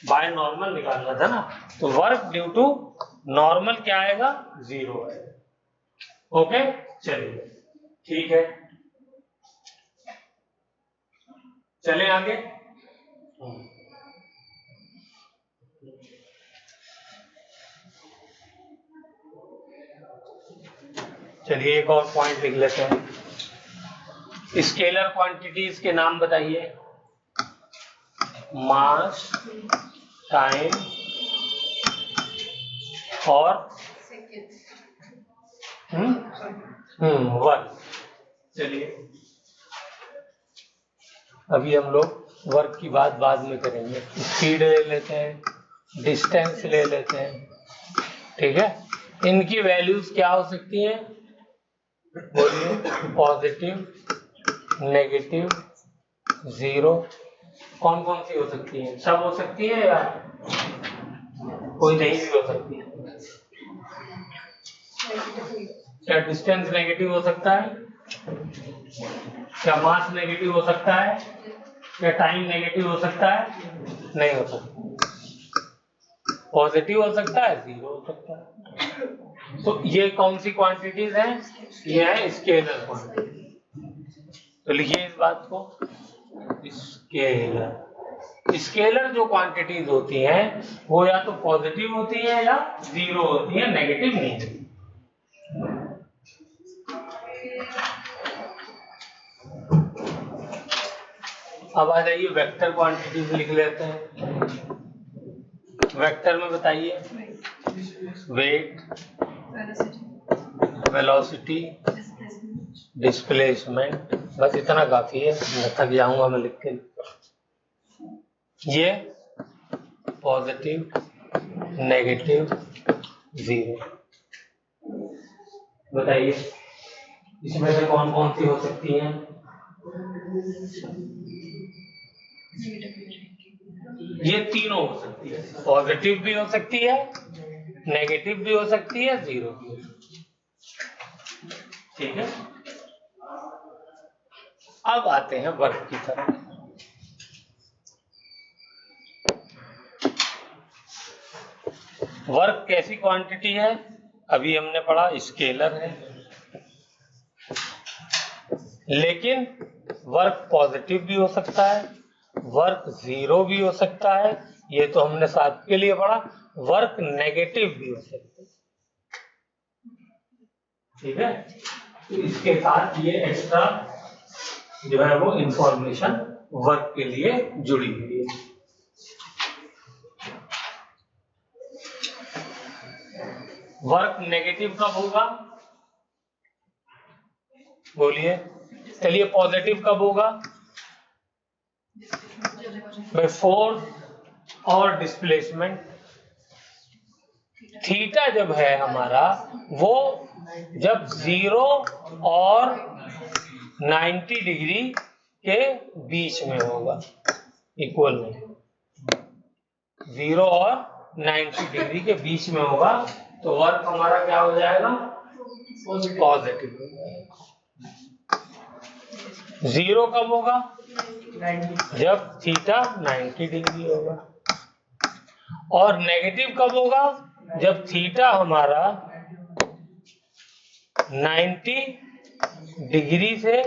by normal निकालना था ना, तो वर्क ड्यू टू नॉर्मल क्या आएगा? जीरो आएगा। ओके, चलिए ठीक है, चले आगे। चलिए एक और पॉइंट लिख लेते हैं। स्केलर क्वांटिटीज के नाम बताइए। मास, टाइम और वर्क। चलिए अभी हम लोग वर्क की बात बाद में करेंगे। स्पीड ले लेते हैं, डिस्टेंस ले लेते हैं। ठीक है, इनकी वैल्यूज क्या हो सकती हैं? बोलिए, पॉजिटिव, नेगेटिव, जीरो, कौन कौन सी हो सकती है? सब हो सकती है या कोई नहीं भी हो सकती है? क्या डिस्टेंस नेगेटिव हो सकता है? क्या मास नेगेटिव हो सकता है? क्या टाइम नेगेटिव हो सकता है? नहीं हो सकता। पॉजिटिव हो सकता है, जीरो हो सकता है। तो ये कौन सी क्वांटिटीज हैं? ये है स्केलर क्वांटिटी। तो लिखिए इस बात को, स्केलर। स्केलर जो क्वांटिटीज होती हैं वो या तो पॉजिटिव होती है या जीरो होती है, नेगेटिव नहीं। अब आ जाइए वेक्टर क्वांटिटीज लिख लेते हैं। वेक्टर में बताइए, वेट, वेलोसिटी, डिस्प्लेसमेंट, बस इतना काफी है, मैं थक जाऊंगा मैं लिख के। ये पॉजिटिव, नेगेटिव, जीरो। बताइए इसमें से कौन कौन सी हो सकती हैं? ये तीनों हो सकती है, पॉजिटिव भी हो सकती है, नेगेटिव भी हो सकती है, जीरो भी हो सकती है। ठीक है, अब आते हैं वर्क की तरफ। वर्क कैसी क्वांटिटी है? अभी हमने पढ़ा स्केलर है, लेकिन वर्क पॉजिटिव भी हो सकता है, वर्क जीरो भी हो सकता है, ये तो हमने साथ के लिए पढ़ा। वर्क नेगेटिव भी हो सकता है। ठीक है, तो इसके साथ ये एक्स्ट्रा जो है वो इंफॉर्मेशन वर्क के लिए जुड़ी हुई है। वर्क नेगेटिव कब होगा? बोलिए। चलिए पॉजिटिव कब होगा? बाय फोर्स और डिस्प्लेसमेंट। थीटा जब है हमारा वो जब 0 और 90 डिग्री के बीच में होगा, इक्वल में 0 और 90 डिग्री के बीच में होगा, तो वर्क हमारा क्या हो जाएगा? पॉजिटिव। 0 कब होगा? जब थीटा 90 डिग्री होगा। और नेगेटिव कब होगा? जब थीटा हमारा 90 डिग्री से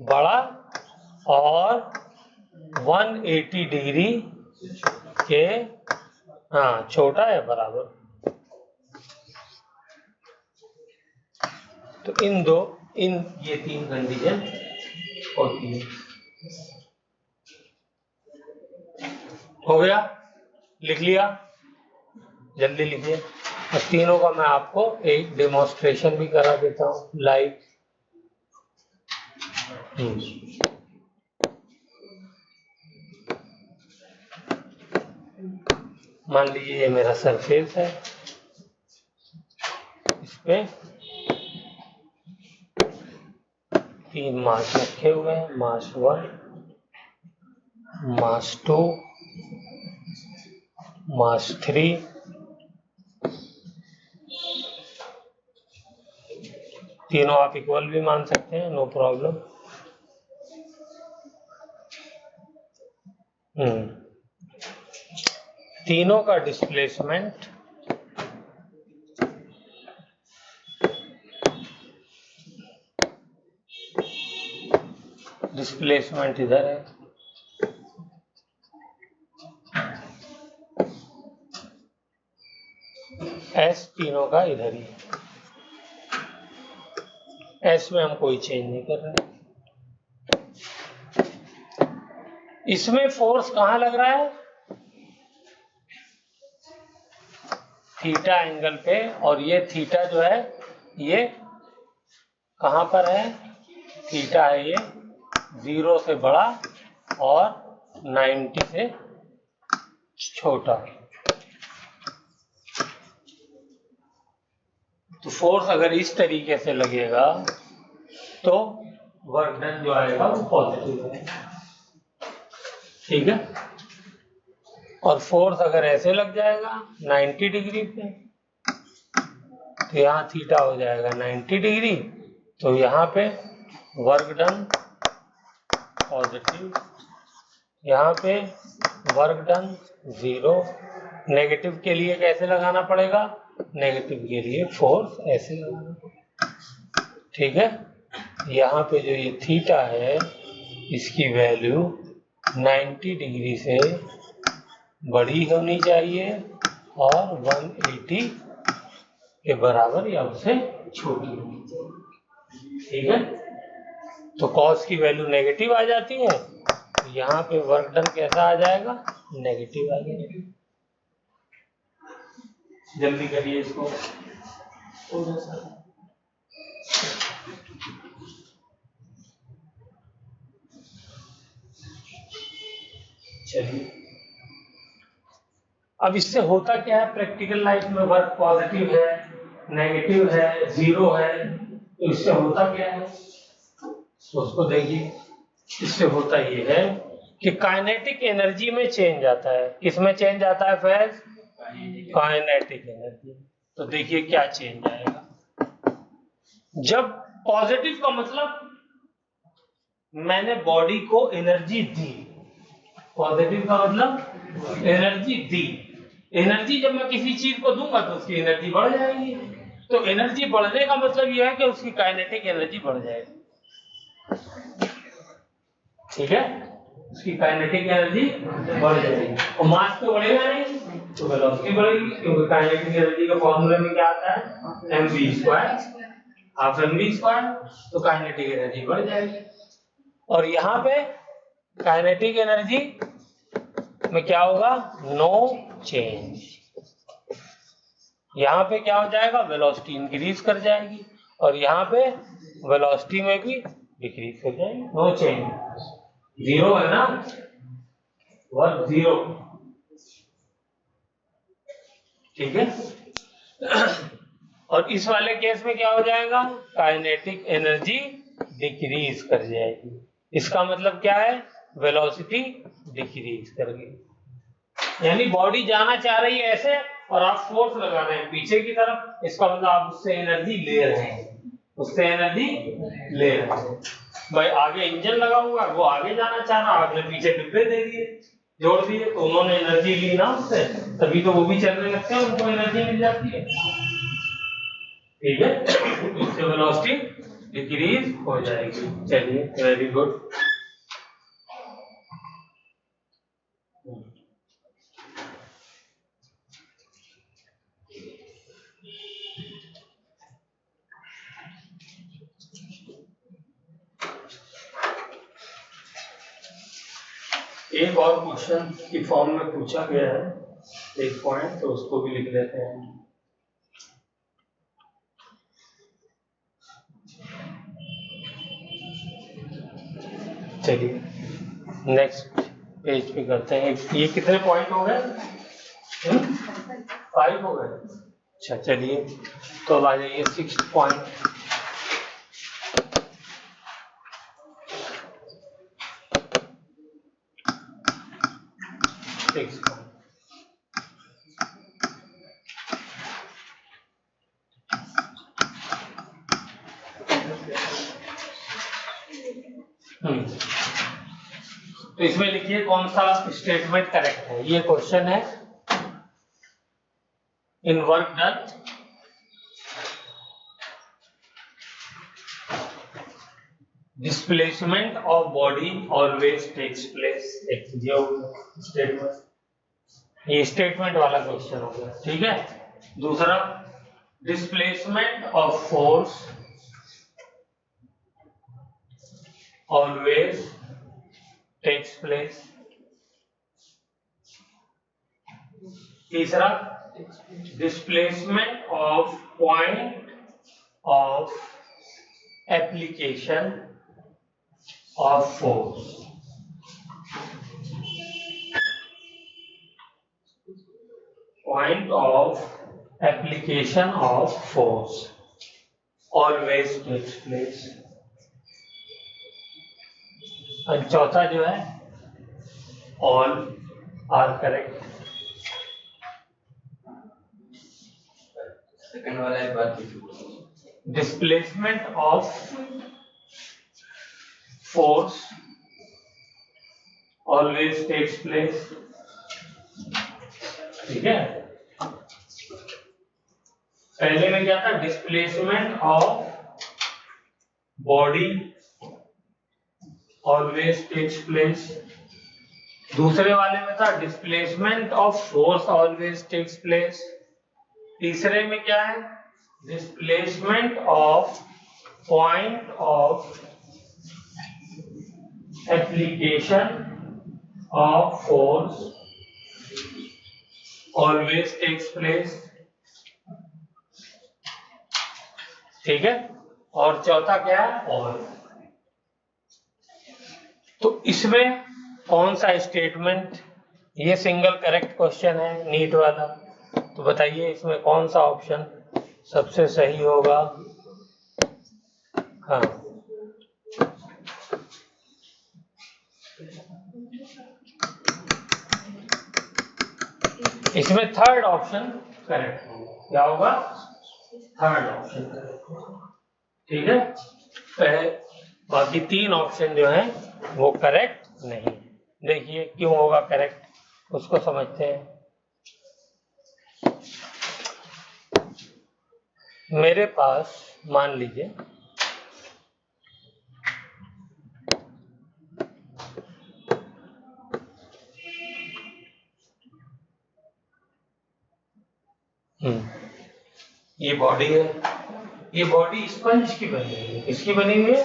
बड़ा और 180 डिग्री के छोटा है बराबर। तो ये 3 कंडीशन होती है। हो गया? लिख लिया? जल्दी लिखिए। और तीनों का मैं आपको एक डेमोन्स्ट्रेशन भी करा देता हूँ लाइव। मान लीजिए ये मेरा सरफेस है, इस पे 3 मास रखे हुए हैं, मास 1, मास 2, मास 3। तीनों आप इक्वल भी मान सकते हैं, नो प्रॉब्लम। तीनों का डिस्प्लेसमेंट इधर है, एस तीनों का इधर ही है। एस में हम कोई चेंज नहीं कर रहे। इसमें फोर्स कहां लग रहा है? थीटा एंगल पे। और ये थीटा जो है ये कहां पर है? थीटा है ये 0 से बड़ा और 90 से छोटा। तो फोर्स अगर इस तरीके से लगेगा तो वर्क डन जो आएगा वो पॉजिटिव है, ठीक है। और फोर्स अगर ऐसे लग जाएगा 90 डिग्री पे, तो यहाँ थीटा हो जाएगा 90 डिग्री, तो यहाँ पे वर्क डन पॉजिटिव, यहाँ पे वर्क डन 0। नेगेटिव के लिए कैसे लगाना पड़ेगा? नेगेटिव के लिए फोर्स ऐसे लगाना पड़ेगा, ठीक है। यहाँ पे जो ये थीटा है इसकी वैल्यू 90 डिग्री से बड़ी होनी चाहिए और 180 के बराबर या उससे छोटी होनी चाहिए, ठीक है। तो कॉस की वैल्यू नेगेटिव आ जाती है, तो यहाँ पे वर्क डन कैसा आ जाएगा? नेगेटिव आ जाएगा। जल्दी करिए इसको। चलिए, अब इससे होता क्या है प्रैक्टिकल लाइफ में? वर्क पॉजिटिव है, नेगेटिव है, 0 है, तो इससे होता क्या है? तो उसको देखिए। इससे होता ये है कि काइनेटिक एनर्जी में चेंज आता है। किसमें चेंज आता है फैज? Kinetic energy. तो देखिए क्या चेंज आएगा। जब पॉजिटिव का मतलब मैंने बॉडी को एनर्जी दी, पॉजिटिव का मतलब एनर्जी दी। एनर्जी जब मैं किसी चीज को दूंगा तो उसकी एनर्जी बढ़ जाएगी। तो एनर्जी बढ़ने का मतलब यह है कि उसकी काइनेटिक एनर्जी बढ़ जाएगी, ठीक है। उसकी काइनेटिक एनर्जी बढ़ जाएगी और मास तो बढ़ेगा नहीं, तो वेलोसिटी बढ़ेगी, क्योंकि काइनेटिक एनर्जी का फॉर्मूला में क्या आता है? mv², half mv²। तो काइनेटिक एनर्जी बढ़ जाएगी। और यहाँ पे काइनेटिक एनर्जी में क्या होगा, नो चेंज। यहाँ पे क्या हो जाएगा, वेलोसिटी इंक्रीज कर जाएगी और यहाँ पे वेलोसिटी में भी डिक्रीज कर जाएगी, नो चेंज, जीरो है ना, वर्क जीरो। ठीक है। और इस वाले केस में क्या हो जाएगा, काइनेटिक एनर्जी डिक्रीज कर जाएगी। इसका मतलब क्या है, वेलोसिटी डिक्रीज कर गई, यानी बॉडी जाना चाह रही है ऐसे और आप फोर्स लगा रहे हैं पीछे की तरफ, इसका मतलब आप उससे एनर्जी ले रहे हैं, उससे एनर्जी ले रहे हैं। भाई आगे इंजन लगा हुआ है, वो आगे जाना चाह रहा, आपने पीछे डिब्बे दे दिए, जोड़ दिए, तो उन्होंने एनर्जी ली ना उससे, तभी तो वो भी चलने लगते हैं, उनको एनर्जी मिल जाती है। ठीक है, इससे वेलोसिटी डिक्रीज हो जाएगी। चलिए, वेरी गुड। एक और क्वेश्चन की फॉर्म में पूछा गया है, एक पॉइंट, तो उसको भी लिख लेते हैं। चलिए नेक्स्ट पेज पे करते हैं। ये कितने पॉइंट हो गए, 5 हो गए। अच्छा चलिए, तो अब आ जाइए 6 पॉइंट। तो इसमें लिखिए कौन सा स्टेटमेंट करेक्ट है। ये क्वेश्चन है, in work done displacement of body always takes place. एक स्टेटमेंट, ये स्टेटमेंट वाला क्वेश्चन हो गया। ठीक है। दूसरा, displacement of force always takes place. तीसरा, displacement of point of application of force. Point of application of force always takes place। और चौथा जो है, all are correct। सेकंड वाला एक बार displacement of force always takes place. ठीक है। पहले में क्या था, displacement of body always takes place. दूसरे वाले में था displacement of force always takes place. तीसरे में क्या है, displacement of point of application of force always takes place. ठीक है। और चौथा क्या है, और। तो इसमें कौन सा स्टेटमेंट, ये सिंगल करेक्ट क्वेश्चन है नीट वाला, तो बताइए इसमें कौन सा ऑप्शन सबसे सही होगा। हाँ, इसमें थर्ड ऑप्शन करेक्ट होगा। क्या होगा, थर्ड ऑप्शन करेक्ट होगा। ठीक है। बाकी 3 ऑप्शन जो हैं वो करेक्ट नहीं। देखिए क्यों होगा करेक्ट, उसको समझते हैं। मेरे पास मान लीजिए ये बॉडी है, ये बॉडी स्पंज की बनी हुई है। किसकी बनी हुई है,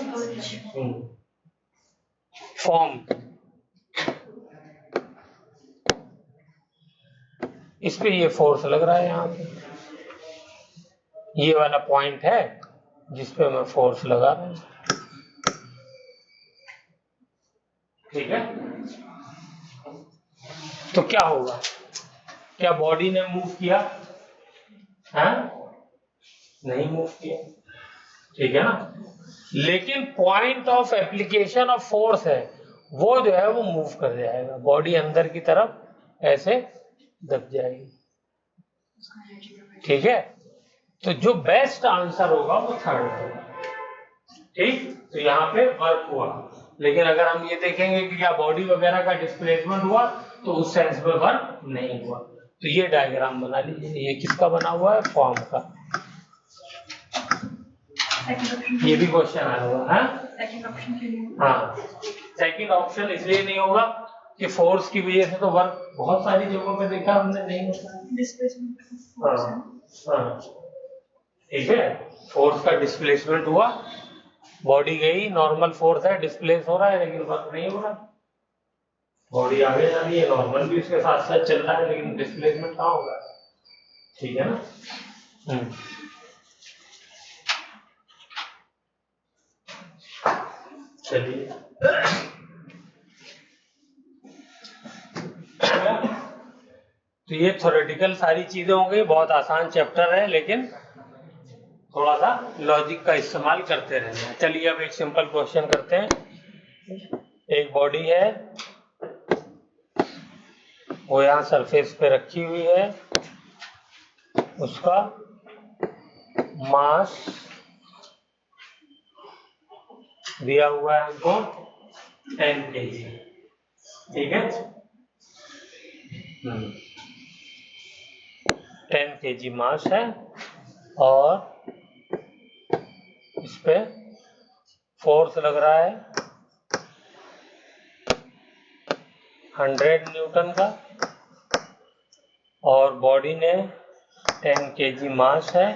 फॉर्म, इस पे ये फोर्स लग रहा है, यहाँ पे ये वाला पॉइंट है जिस पे मैं फोर्स लगा रहा हूं, ठीक है। तो क्या होगा, क्या बॉडी ने मूव किया है? नहीं मूव किया, ठीक है ना। लेकिन point of application of force है वो जो है वो मूव कर जाएगा, बॉडी अंदर की तरफ ऐसे दब जाएगी, ठीक है। तो जो बेस्ट आंसर होगा वो थर्ड होगा, ठीक। तो यहाँ पे वर्क हुआ, लेकिन अगर हम ये देखेंगे कि क्या बॉडी वगैरह का डिस्प्लेसमेंट हुआ तो उस सेंस में वर्क नहीं हुआ। तो ये डायग्राम बना लीजिए, ये किसका बना हुआ है, फॉर्म का। ये भी क्वेश्चन आया हुआ है, सेकंड ऑप्शन के लिए। हाँ, सेकंड ऑप्शन इसलिए नहीं होगा कि फोर्स की वजह से तो वर्क बहुत सारी जगहों पे देखा हमने नहीं होता, डिस्प्लेसमेंट हाँ, ठीक है। फोर्स का डिस्प्लेसमेंट हुआ, बॉडी गई, नॉर्मल फोर्स है, डिस्प्लेस हो रहा है लेकिन वर्क नहीं हो रहा, बॉडी आगे जा रही है, नॉर्मल भी उसके साथ साथ चल रहा है लेकिन डिस्प्लेसमेंट कहाँ होगा, ठीक है ना। चलिए, तो ये थ्योरेटिकल सारी चीजें हो गई, बहुत आसान चैप्टर है लेकिन थोड़ा सा लॉजिक का इस्तेमाल करते रहना है। चलिए अब एक सिंपल क्वेश्चन करते हैं। एक बॉडी है, वो यहाँ सरफेस पे रखी हुई है, उसका मास दिया हुआ है हमको 10 kg, ठीक है। 10 kg मास है और इस पे फोर्स लग रहा है 100 न्यूटन का, और बॉडी ने 10 kg मास है,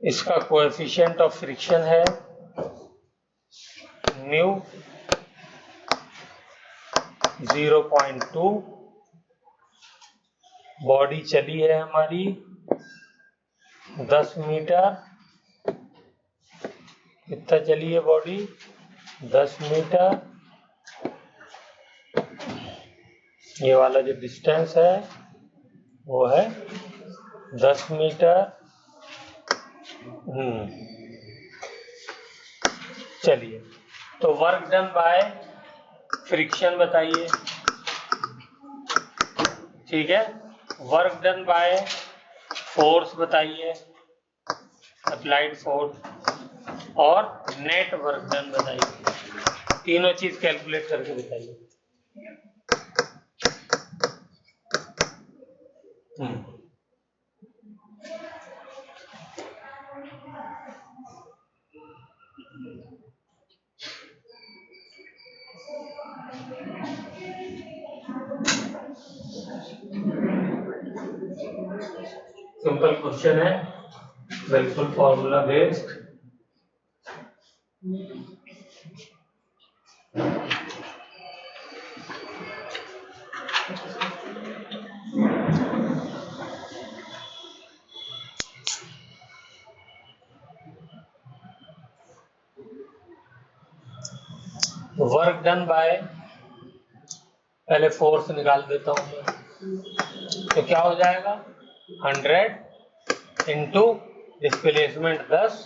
इसका कोएफिशिएंट ऑफ फ्रिक्शन है म्यू 0.2, बॉडी चली है हमारी 10 मीटर, कितना चली है बॉडी, 10 मीटर, ये वाला जो डिस्टेंस है वो है 10 मीटर। चलिए, तो वर्क डन बाय फ्रिक्शन बताइए, ठीक है। वर्क डन बाय फोर्स बताइए, अप्लाइड फोर्स, और नेट वर्क डन बताइए, तीनों चीज कैलकुलेट करके बताइए। सिंपल क्वेश्चन है, बिल्कुल formula based. Work done bye, पहले फोर्स निकाल देता हूं मैं, तो क्या हो जाएगा 100 इंटू डिस्प्लेसमेंट 10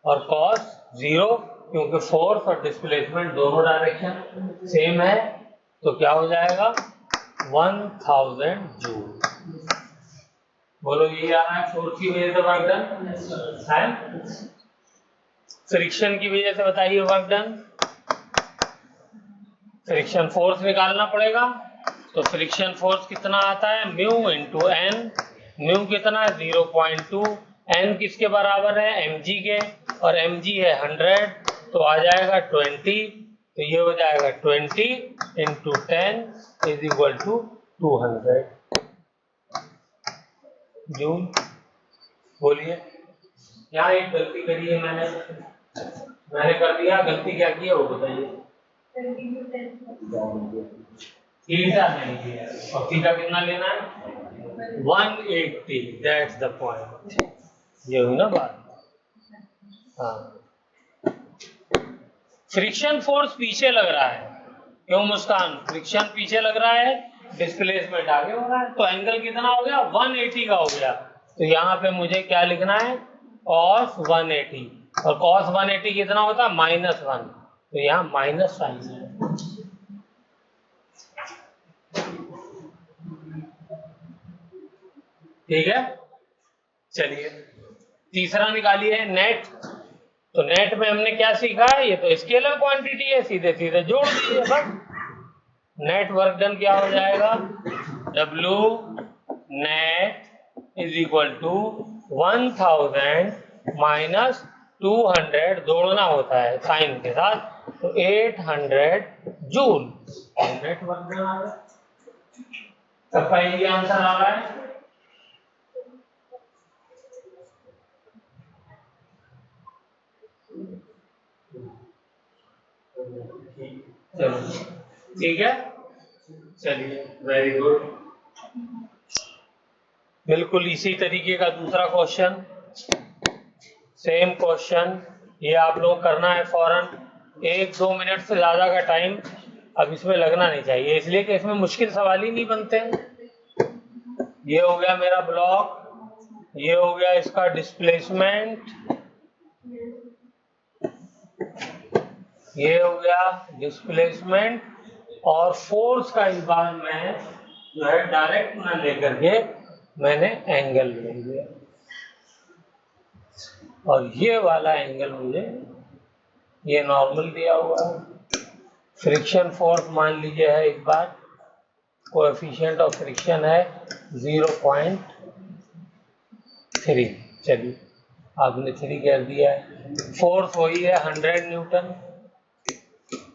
और कॉस 0, क्योंकि फोर्स और डिस्प्लेसमेंट दोनों डायरेक्शन सेम है, तो क्या हो जाएगा 1000 जूल। बोलो ये आ रहा है फोर्स की वजह से वर्क डन है, फ्रिक्शन की वजह से बताइए वर्क डन, फ्रिक्शन फोर्स निकालना पड़ेगा, तो फ्रिक्शन फोर्स कितना आता है म्यू इंटू एन, म्यू कितना है 0.2, एन किसके बराबर है mg के, और mg है 100, तो आ जाएगा 20, तो ये हो जाएगा 20 into 10 is equal to 200 joule. बोलिए यहाँ एक गलती करी है मैंने कर दिया, गलती क्या की है वो बताइए। थीटा नहीं दिया, और थीटा कितना लेना है 180, दैट्स द पॉइंट। ये हुई ना बात। हाँ, फ्रिक्शन फोर्स पीछे लग रहा है, क्यों मुस्कान? फ्रिक्शन पीछे लग रहा है, डिस्प्लेसमेंट आगे हो रहा है, तो एंगल कितना हो गया 180 का हो गया। तो यहाँ पे मुझे क्या लिखना है cos 180, और cos 180 कितना होता है -1, तो यहाँ माइनस साइन है। ठीक है, चलिए तीसरा निकालिए नेट। तो नेट में हमने क्या सीखा है, ये तो स्केलर क्वांटिटी है, सीधे सीधे जोड़ दीजिए बस। नेट वर्क डन क्या हो जाएगा, W net is equal to 1000 minus 200, जोड़ना होता है साइन के साथ, तो 800 जूल। नेट वर्क डन आ रहा है, सबका ये आंसर आ रहा है। चलो ठीक है, चलिए वेरी गुड। बिल्कुल इसी तरीके का दूसरा क्वेश्चन, सेम क्वेश्चन, ये आप लोग करना है फौरन। 1-2 मिनट से ज्यादा का टाइम अब इसमें लगना नहीं चाहिए, इसलिए कि इसमें मुश्किल सवाल ही नहीं बनते हैं। ये हो गया मेरा ब्लॉक, ये हो गया इसका डिस्प्लेसमेंट, ये हो गया डिस्प्लेसमेंट, और फोर्स का इस बार मैं जो है डायरेक्ट ना लेकर के मैंने एंगल ले लिया, और ये वाला एंगल मुझे ये नॉर्मल दिया हुआ है। फ्रिक्शन फोर्स मान लीजिए है इस बार, कोएफिशिएंट ऑफ फ्रिक्शन है 0.3। चलिए आपने 3 कर दिया है। फोर्स वही है 100 न्यूटन,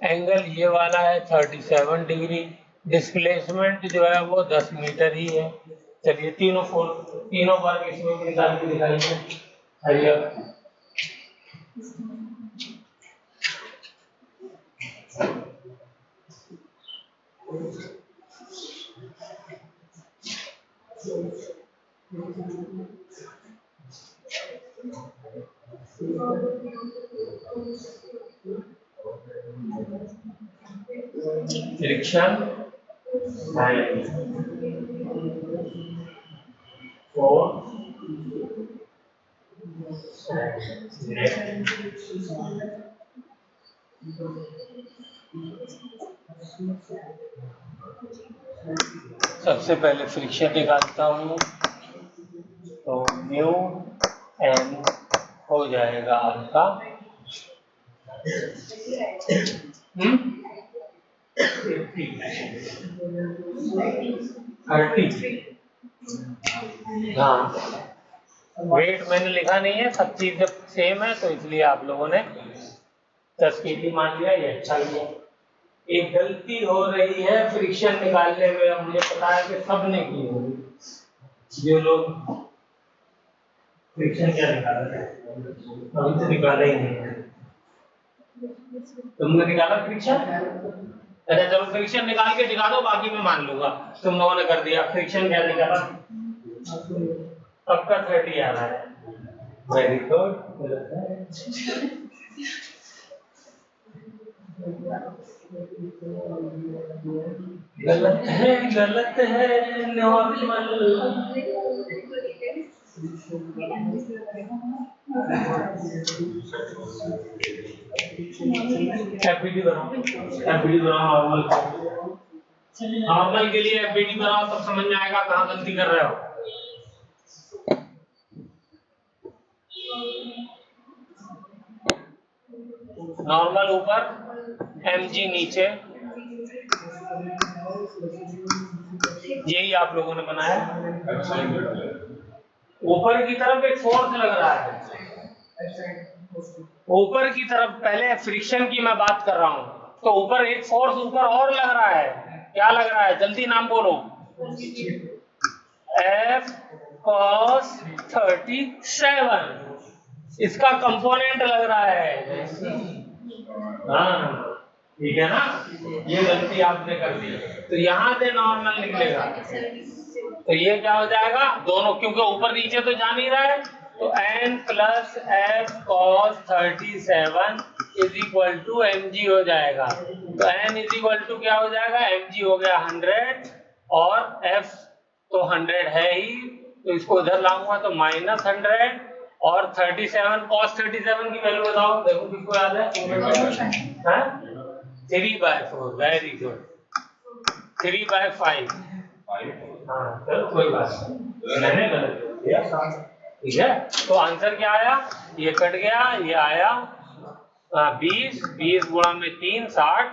एंगल ये वाला है 37 डिग्री, डिस्प्लेसमेंट जो है वो 10 मीटर ही है। चलिए तीनों वर्ग इसमें निकाल के दिखाइए। आइए फ्रिक्शन एंड फोर्स सबसे पहले फ्रिक्शन निकालता हूँ, तो म्यू एन हो जाएगा आपका 30। हाँ, वेट मैंने लिखा नहीं है, सब चीज जब सेम है तो इसलिए आप लोगों ने 10 kg मान लिया, ये अच्छा ही है। एक गलती हो रही है फ्रिक्शन निकालने में, मुझे पता है कि सबने की होगी, जो लोग फ्रिक्शन क्या निकाल रहे हैं, अभी तो निकाला ही नहीं है। तुमने निकाला फ्रिक्शन? अच्छा चलो फ्रिक्शन निकाल के दिखा दो, बाकी मैं मान लूंगा तुम लोगों ने कर दिया। फ्रिक्शन क्या निकाला? सबका 30 आ रहा है, वेरी गुड। गलत है नॉर्मल। एफबीडी बनाओ नॉर्मल। नॉर्मल के लिए एफबीडी बनाओ, तब समझ में आएगा कहाँ गलती कर रहे हो। नॉर्मल ऊपर, mg नीचे, यही आप लोगों ने बनाया। ऊपर की तरफ एक फोर्स लग रहा है, ऊपर की तरफ, पहले फ्रिक्शन की मैं बात कर रहा हूं, तो ऊपर एक फोर्स ऊपर और लग रहा है। क्या लग रहा है, जल्दी नाम बोलो। F cos 37, इसका कंपोनेंट लग रहा है। हाँ ठीक है ना, ये गलती आपने कर दी, तो यहाँ से नॉर्मल निकलेगा। तो ये क्या हो जाएगा, दोनों क्योंकि ऊपर नीचे तो जा नहीं रहा है, तो n plus f cos 37 is equal to mg हो जाएगा। तो n इज इक्वल टू क्या हो जाएगा, mg हो गया 100 और f तो 100 है ही, तो इसको उधर लाऊंगा तो -100 और 37 cos 37 की वैल्यू बताओ, देखो किसको याद है? 3/4, वेरी गुड, 3/5। हाँ चलो कोई बात नहीं, मैंने गलत कर दिया, ठीक है। तो आंसर क्या आया, ये कट गया, ये आया 20 गुणा में 3 60,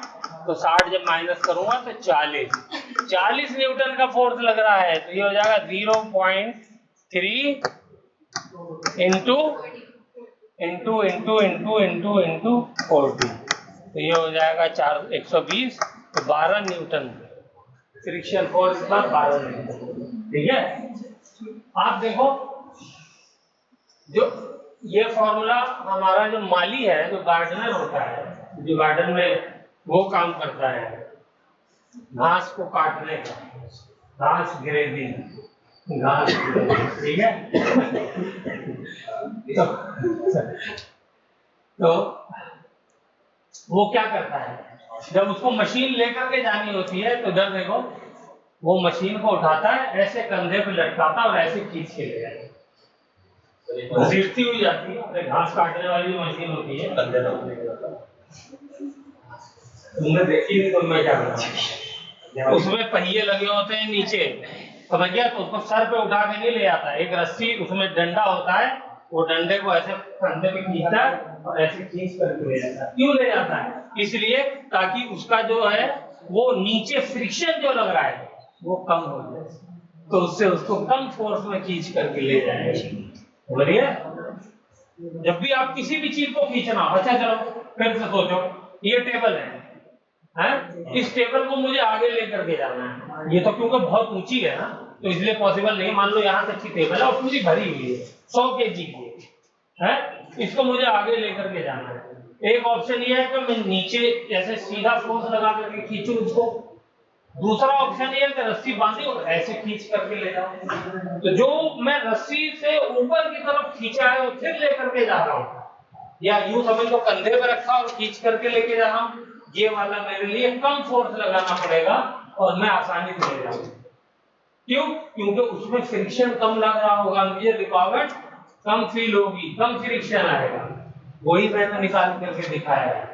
तो 60 जब माइनस करूंगा तो 40 न्यूटन का फोर्स लग रहा है। तो ये हो जाएगा 0.3 इंटू 40, तो ये हो जाएगा 120, तो 12 न्यूटन फ्रिक्शन फोर्स का 12 न्यूटन, ठीक है। आप देखो जो ये फॉर्मूला हमारा जो माली है, जो गार्डनर होता है, जो गार्डन में वो काम करता है घास को काटने का, घास ग्रेडिंग, घास, ठीक है। तो वो क्या करता है, जब उसको मशीन लेकर के जानी होती है, तो इधर देखो वो मशीन को उठाता है, ऐसे कंधे पे लटकाता है और ऐसे खींच के ले जाता है, घसीटती हुई जाती है। घास काटने वाली जो मशीन होती है, कंधे पे तुमने देखी नहीं, तो मैं क्या करूँ, उसमें पहिए लगे होते हैं नीचे, समझ गया, तो उसको सर पे उठा के नहीं ले जाता है, एक रस्सी उसमें डंडा होता है, वो डंडे को ऐसे कंधे पे खींचता है और ऐसे खींच करके ले जाता है। क्यों ले जाता है, इसलिए ताकि उसका जो है वो नीचे फ्रिक्शन जो लग रहा है वो कम हो जाए, तो उससे उसको कम फोर्स में खींच करके ले जाए। बोलिए, जब भी आप किसी भी चीज को खींचना, अच्छा चलो फिर से सोचो, ये टेबल है, इस टेबल को मुझे आगे लेकर के जाना है, ये तो क्योंकि बहुत ऊंची है ना, तो इसलिए पॉसिबल नहीं। मान लो यहाँ तक की टेबल है और पूरी भरी हुई है 100 kg की है, इसको मुझे आगे लेकर के जाना है। एक ऑप्शन ये है कि मैं नीचे ऐसे सीधा फोर्स लगा करके खींचूं इसको, दूसरा ऑप्शन ये है कि रस्सी बांधी और ऐसे खींच करके ले जाऊं। तो जो मैं रस्सी से ऊपर की तरफ खींचा है वो फिर लेकर के जा रहा हूं, या यूं समझ लो कंधे पर रखा और खींच करके लेके जा रहा हूं, ये वाला मेरे लिए कम फोर्स लगाना पड़ेगा और मैं आसानी से ले जाऊंगा। क्यों, क्योंकि उसमें फ्रिक्शन कम लग रहा होगा, मुझे रुकावट कम फील होगी, कम फ्रिक्शन आएगा, वही मैंने निकाल करके दिखाया है।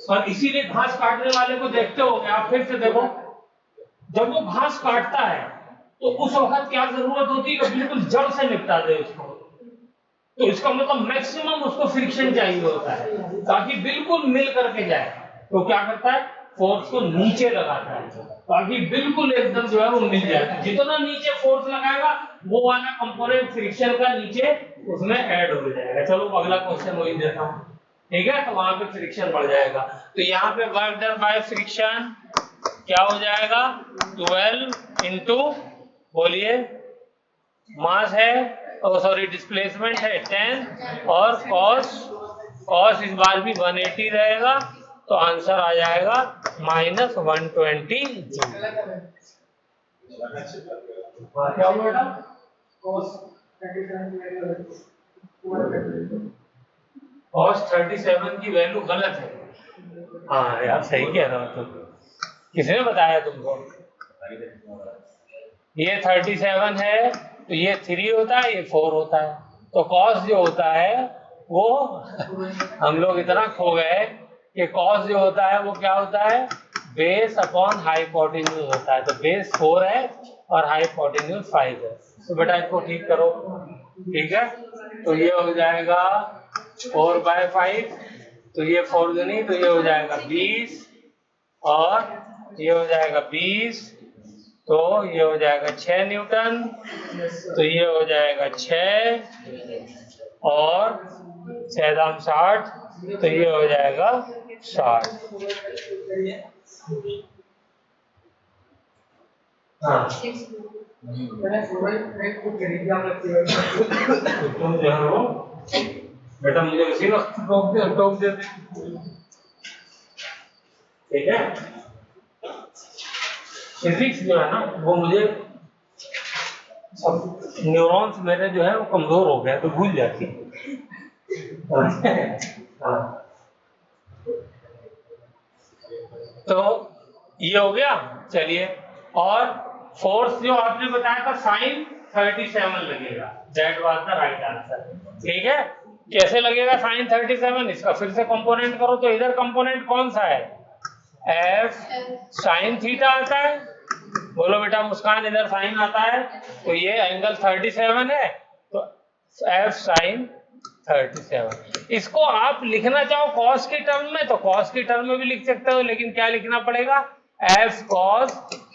और इसीलिए घास काटने वाले को देखते हो आप, फिर से देखो, जब वो घास काटता है तो उस वक्त क्या जरूरत होती है कि बिल्कुल जड़ से निपटा दे उसको, तो इसका मतलब मैक्सिमम उसको फ्रिक्शन चाहिए होता है ताकि बिल्कुल मिल करके जाए। तो क्या करता है, फोर्स को नीचे लगाता है ताकि बिल्कुल एकदम जो है वो मिल जाए। तो जितना नीचे फोर्स लगाएगा वो वाला कंपोनेंट फ्रिक्शन का नीचे उसमें ऐड हो जाएगा। चलो अगला क्वेश्चन वही देता हूं, ठीक है, तो वहां पे फ्रिक्शन बढ़ जाएगा। तो यहाँ पे वर्क डन बाय फ्रिक्शन क्या हो जाएगा, 12 इंटू, बोलिए, मास है, सॉरी डिस्प्लेसमेंट है 10, और कॉस इस बार भी 180 रहेगा, तो आंसर आ जाएगा -120 जूल। क्या हुआ बेटा, कॉस 37 की वैल्यू गलत है। हाँ यार सही कह रहा हो, तो किसने बताया तुमको, ये 37 है तो ये 3 होता है, ये 4 होता है, तो कॉस जो होता है वो हम लोग इतना खो गए कि कॉस जो होता है वो क्या होता है, बेस अपॉन हाइपोटेन्यूज होता है। तो बेस 4 है और हाइपोटेन्यूज 5 है। तो बेटा इसको ठीक करो, ठीक है, तो ये हो जाएगा 4/5, तो ये 4 दूनी, तो ये हो जाएगा 20, और ये हो जाएगा 20, तो ये हो जाएगा 6 न्यूटन, तो ये हो जाएगा 6 और 6 60, तो ये हो जाएगा 60। हाँ तुम जो है वो बेटा मुझे उसी वक्त टोक देते, ठीक है। फिजिक्स जो है ना वो मुझे सब न्यूरॉन्स मेरे जो है वो कमजोर हो गए तो भूल जाती हाँ। तो ये हो गया, चलिए। और फोर्स जो आपने बताया था साइन 37 लगेगा, that was the right answer, ठीक है। कैसे लगेगा साइन 37? इसका फिर से कंपोनेंट करो तो इधर कंपोनेंट कौन सा है, एफ साइन थीटा आता है, बोलो बेटा मुस्कान, इधर साइन आता है तो ये एंगल 37 है, तो एफ साइन 37। इसको आप लिखना चाहो कॉस की टर्म में तो कॉस की टर्म में भी लिख सकते हो, लेकिन क्या लिखना पड़ेगा, एफ कॉस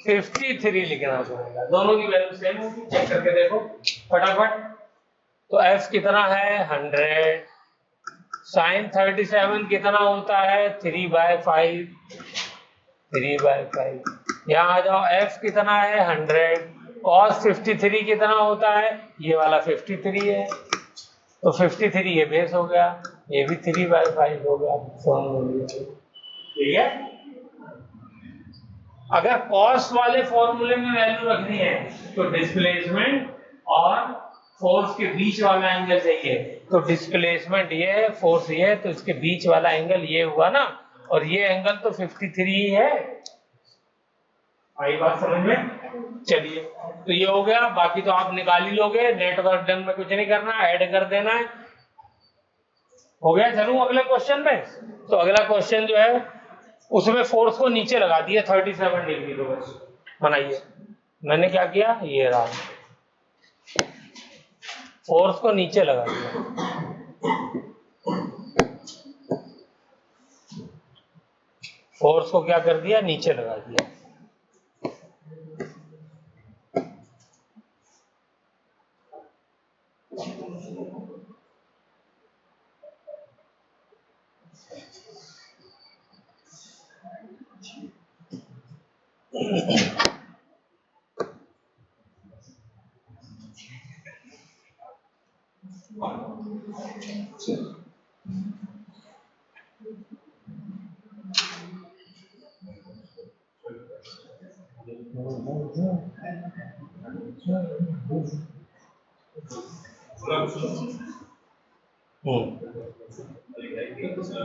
53 लिखना पड़ेगा। दोनों की वैल्यू सेम होगी, चेक करके देखो फटाफट। तो एफ कितना है 100, साइन 37 कितना होता है 3/5, 3/5। यहाँ आ जाओ, एफ कितना है 100, कॉस 53 कितना होता है, ये वाला 53 है, तो 53 ये बेस हो गया, ये भी 3/5 हो गया, ठीक है। अगर कॉस वाले फॉर्मूले में वैल्यू रखनी है तो डिस्प्लेसमेंट और फोर्स के बीच वाला एंगल चाहिए, तो डिस्प्लेसमेंट ये है, फोर्स ये है, तो इसके बीच वाला एंगल ये हुआ ना, और ये एंगल तो 53 ही है। आई बात समझ में? चलिए, तो ये हो गया, बाकी तो आप निकाल ही लोगे, नेटवर्क डन में कुछ नहीं करना, ऐड कर देना है, हो गया। चलूं अगले क्वेश्चन में। तो अगला क्वेश्चन जो है उसमें फोर्स को नीचे लगा दिया 37 डिग्री, तो बस बनाइए। मैंने क्या किया, ये रहा, फोर्स को नीचे लगा दिया, फोर्स को क्या कर दिया, नीचे लगा दिया।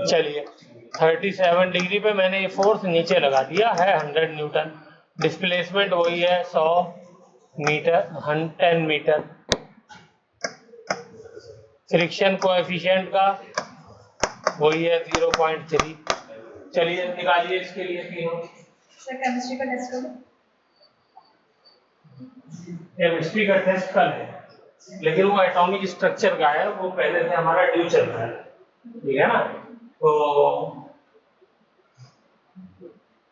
चलिए, 37 डिग्री पे मैंने ये फोर्स नीचे लगा दिया है 100 न्यूटन, डिस्प्लेसमेंट वही है 100 मीटर, 10 मीटर, फ्रिक्शन कोएफिशिएंट का वही है 0.3। चलिए निकालिए इसके लिए तीनों। सर केमिस्ट्री का टेस्ट करो। केमिस्ट्री का टेस्ट कल है, लेकिन वो एटॉमिक स्ट्रक्चर का है, वो पहले से हमारा ड्यू चल रहा है, ठीक है ना। तो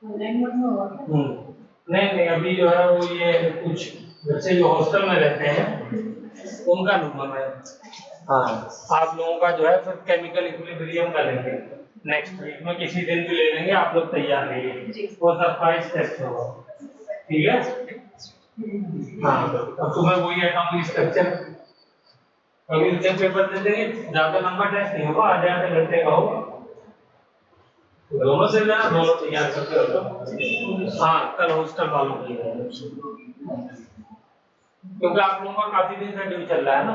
नहीं अभी जो है वो ये कुछ बच्चे जो हॉस्टल में रहते हैं उनका लूंगा मैं। हाँ, आप लोगों का जो है फिर केमिकल इक्विलिब्रियम का लेंगे नेक्स्ट वीक में, किसी दिन भी ले लेंगे, आप लोग तैयार रहिए, वो सरप्राइज टेस्ट होगा, ठीक है। हाँ, अब तुम्हें वही एटॉमिक स्ट्रक्चर अभी उसके पेपर दे देंगे, ज्यादा लंबा टेस्ट नहीं होगा, आधे आधे घंटे का होगा, दोनों से लेना, दोनों तैयार करके रखो। हाँ, कल हॉस्टल वालों के लिए, क्योंकि आप लोगों का काफी दिन से ड्यू चल रहा है ना,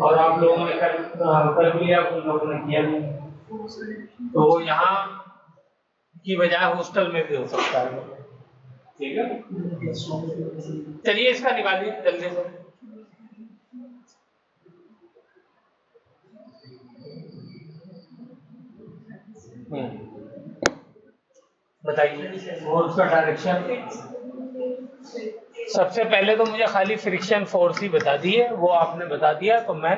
और आप लोगों ने कल लिया, कुछ लोगों ने किया नहीं, तो यहाँ की बजाय हॉस्टल में भी हो सकता है, ठीक है। चलिए इसका निकालिए जल्दी से। बताइए फोर्स का डायरेक्शन। सबसे पहले तो मुझे खाली फ्रिक्शन फोर्स ही बता दी है, वो आपने बता दिया तो मैं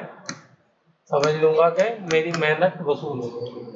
समझ लूंगा कि मेरी मेहनत वसूल हो गई।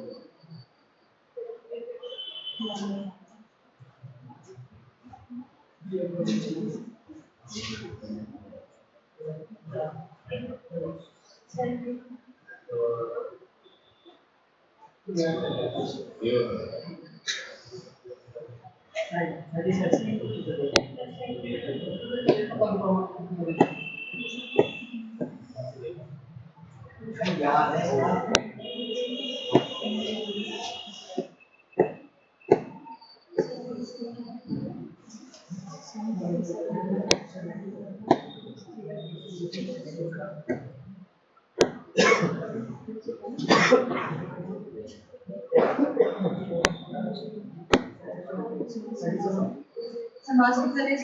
समाज कितना है?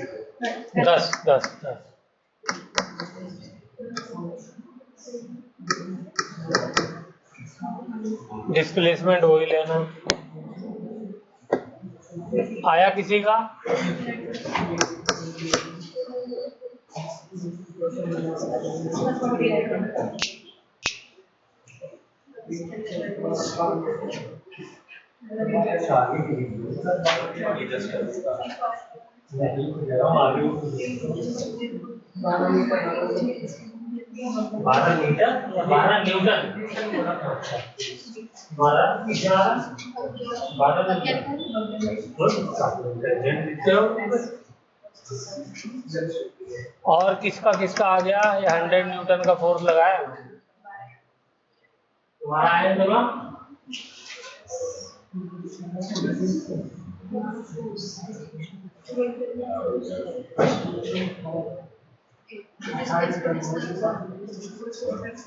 10 10 10। डिस्प्लेसमेंट वही लेना। आया किसी का? बारह मीटर 12 न्यूटन। 12 और किसका किसका आ गया? ये 100 न्यूटन का फोर्स लगाया तुम्हारा आया जमा।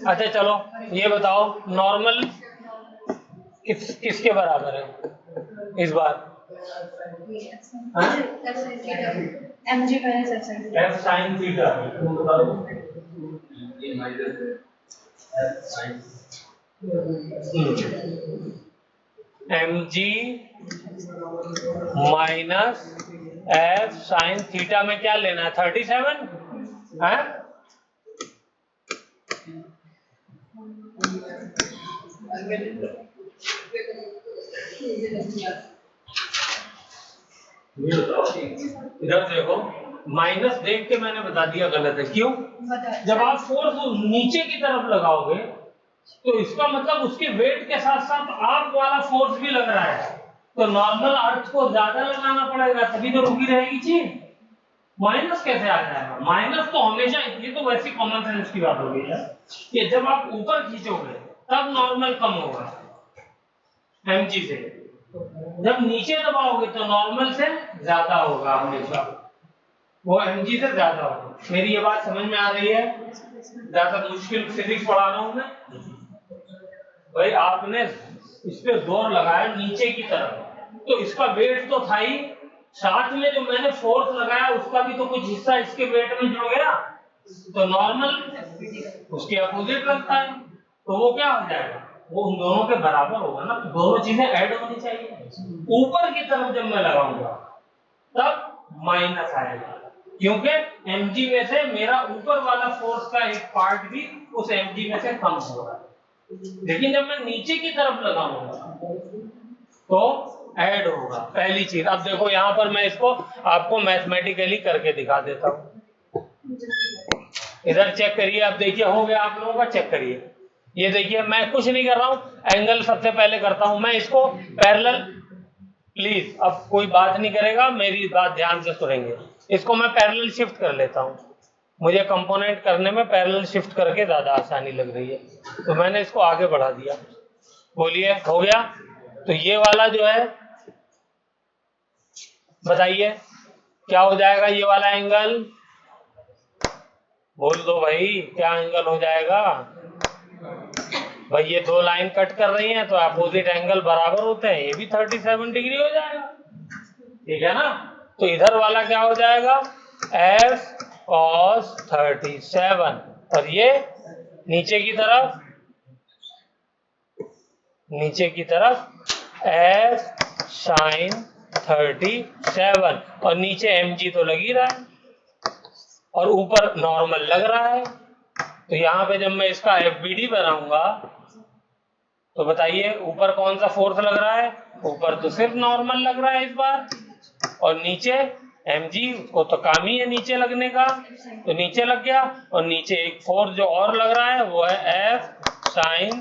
अच्छा चलो ये बताओ नॉर्मल किसके बराबर है इस बार? mg minus f sin f sin theta. mg minus f sin theta में क्या लेना है? 37 है? इधर देखो माइनस देख के मैंने बता दिया गलत है। क्यों? जब आप फोर्स नीचे की तरफ लगाओगे तो इसका मतलब उसके वेट के साथ साथ आप वाला फोर्स भी लग रहा है, तो नॉर्मल अर्थ को ज्यादा लगाना पड़ेगा तभी तो रुकी रहेगी चीज। माइनस कैसे आ जाएगा? माइनस तो हमेशा, ये तो वैसी कॉमन सेंस की बात हो गई है कि जब आप ऊपर खींचोगे तब नॉर्मल कम होगा mg से, जब नीचे दबाओगे तो नॉर्मल से ज्यादा होगा हमेशा, वो mg से ज्यादा होगा। मेरी ये बात समझ में आ रही है? ज्यादा मुश्किल फिजिक्स पढ़ा रहा हूं मैं भाई? आपने इस पे जोर लगाया नीचे की तरफ तो इसका वेट तो था ही, साथ में जो मैंने फोर्स लगाया उसका भी तो कुछ हिस्सा इसके वेट में जुड़ गया, तो नॉर्मल उसके अपोजिट लगता है, तो वो क्या हो जाएगा? वो उन दोनों के बराबर होगा ना, तो दोनों चीजें ऐड होनी चाहिए। ऊपर की तरफ जब मैं लगाऊंगा तब माइनस आएगा, क्योंकि mg में से मेरा ऊपर वाला फोर्स का एक पार्ट भी उस mg में से कम हो रहा है। लेकिन जब मैं नीचे की तरफ लगाऊंगा तो ऐड होगा, पहली चीज। अब देखो यहां पर मैं इसको आपको मैथमेटिकली करके दिखा देता हूं। इधर चेक करिए, अब देखिए हो गया आप लोगों का, चेक करिए। ये देखिए मैं कुछ नहीं कर रहा हूं, एंगल सबसे पहले करता हूं मैं इसको पैरेलल। प्लीज अब कोई बात नहीं करेगा, मेरी बात ध्यान से सुनेंगे। इसको मैं पैरेलल शिफ्ट कर लेता हूं, मुझे कंपोनेंट करने में पैरेलल शिफ्ट करके ज्यादा आसानी लग रही है, तो मैंने इसको आगे बढ़ा दिया। बोलिए हो गया? तो ये वाला जो है बताइए क्या हो जाएगा? ये वाला एंगल बोल दो भाई, क्या एंगल हो जाएगा भाई? ये दो लाइन कट कर रही हैं तो अपोजिट एंगल बराबर होते हैं, ये भी 37 डिग्री हो जाएगा, ठीक है ना? तो इधर वाला क्या हो जाएगा? f cos 37, और ये नीचे की तरफ f sin 37, और नीचे mg तो लग ही रहा है और ऊपर नॉर्मल लग रहा है। तो यहाँ पे जब मैं इसका FBD बनाऊंगा तो बताइए ऊपर कौन सा फोर्स लग रहा है? ऊपर तो सिर्फ नॉर्मल लग रहा है इस बार, और नीचे mg को तो काम ही है नीचे लगने का, तो नीचे लग गया। और नीचे एक फोर्स जो और लग रहा है वो है f sin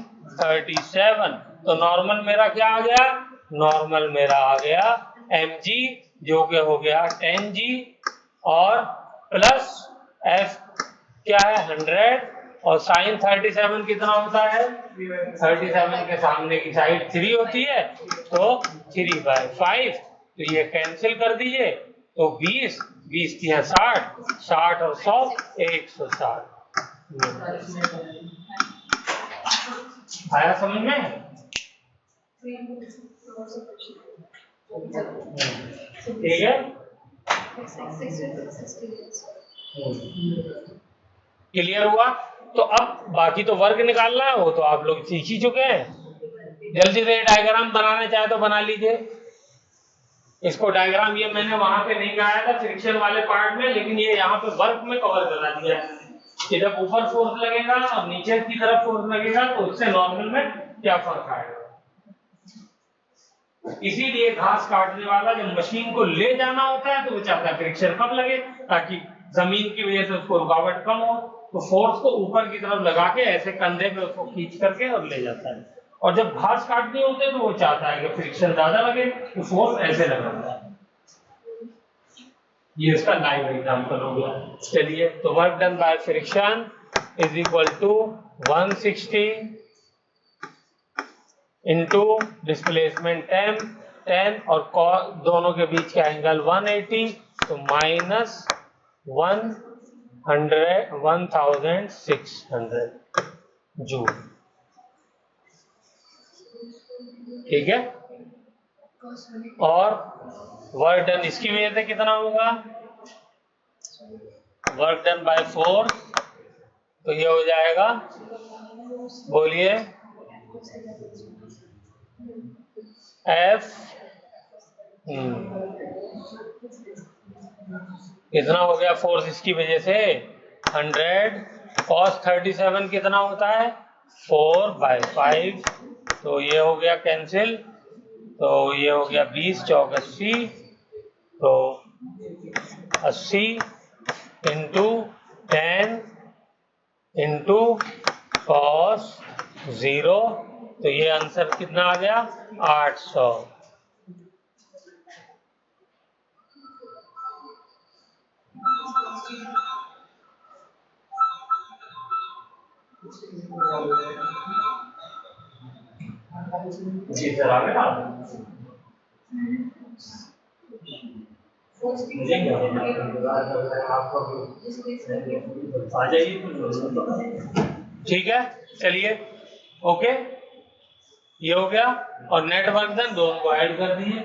37, तो नॉर्मल मेरा क्या आ गया? नॉर्मल मेरा आ गया mg जो कि हो गया 10G और प्लस F क्या है 100 और साइन 37 कितना होता है 37 के सामने की साइड 3 होती है तो 3/5 तो ये कैंसिल कर दीजिए तो 20 20 की है 60 60 और 100 160 आया समझ में ठीक है क्लियर हुआ तो अब बाकी तो वर्क निकालना है वो तो आप लोग सीख ही चुके हैं जल्दी से डायग्राम बनाना चाहे तो बना लीजिए इसको डायग्राम ये मैंने वहां पे नहीं कराया था फ्रिक्शन वाले पार्ट में लेकिन ये यहाँ पे वर्क में कवर करा दिया है कि जब ऊपर फोर्स लगेगा और नीचे की तरफ फोर्स लगेगा तो उससे नॉर्मल में क्या फर्क आएगा इसीलिए घास काटने वाला जब मशीन को ले जाना होता है तो वो चाहता है फ्रिक्शन कम लगे ताकि जमीन की वजह से उसको रुकावट कम हो तो फोर्स को ऊपर की तरफ लगा के ऐसे कंधे पे उसको खींच करके और ले जाता है और जब घास काटनी होती है तो वो चाहता है कि फ्रिक्शन ज्यादा लगे तो फोर्स ऐसे लगाता है ये इसका लाइव एग्जांपल हो गया चलिए तो work done by friction is equal to 160 into displacement 10 और दोनों के बीच का एंगल 180 तो माइनस 1600 जूल ठीक है और वर्क डन इसकी वजह से कितना होगा वर्क डन बाय फोर्स तो ये हो जाएगा बोलिए F कितना हो गया फोर्स इसकी वजह से 100 cos 37 कितना होता है 4/5 तो ये हो गया कैंसिल तो ये हो गया 20 चौक 80 तो 80 इंटू 10 इंटू cos 0 तो ये आंसर कितना आ गया 800 जी सर आ गया आ जाइए ठीक है चलिए ओके ये हो गया और नेट वर्क डन दोनों को ऐड कर दिए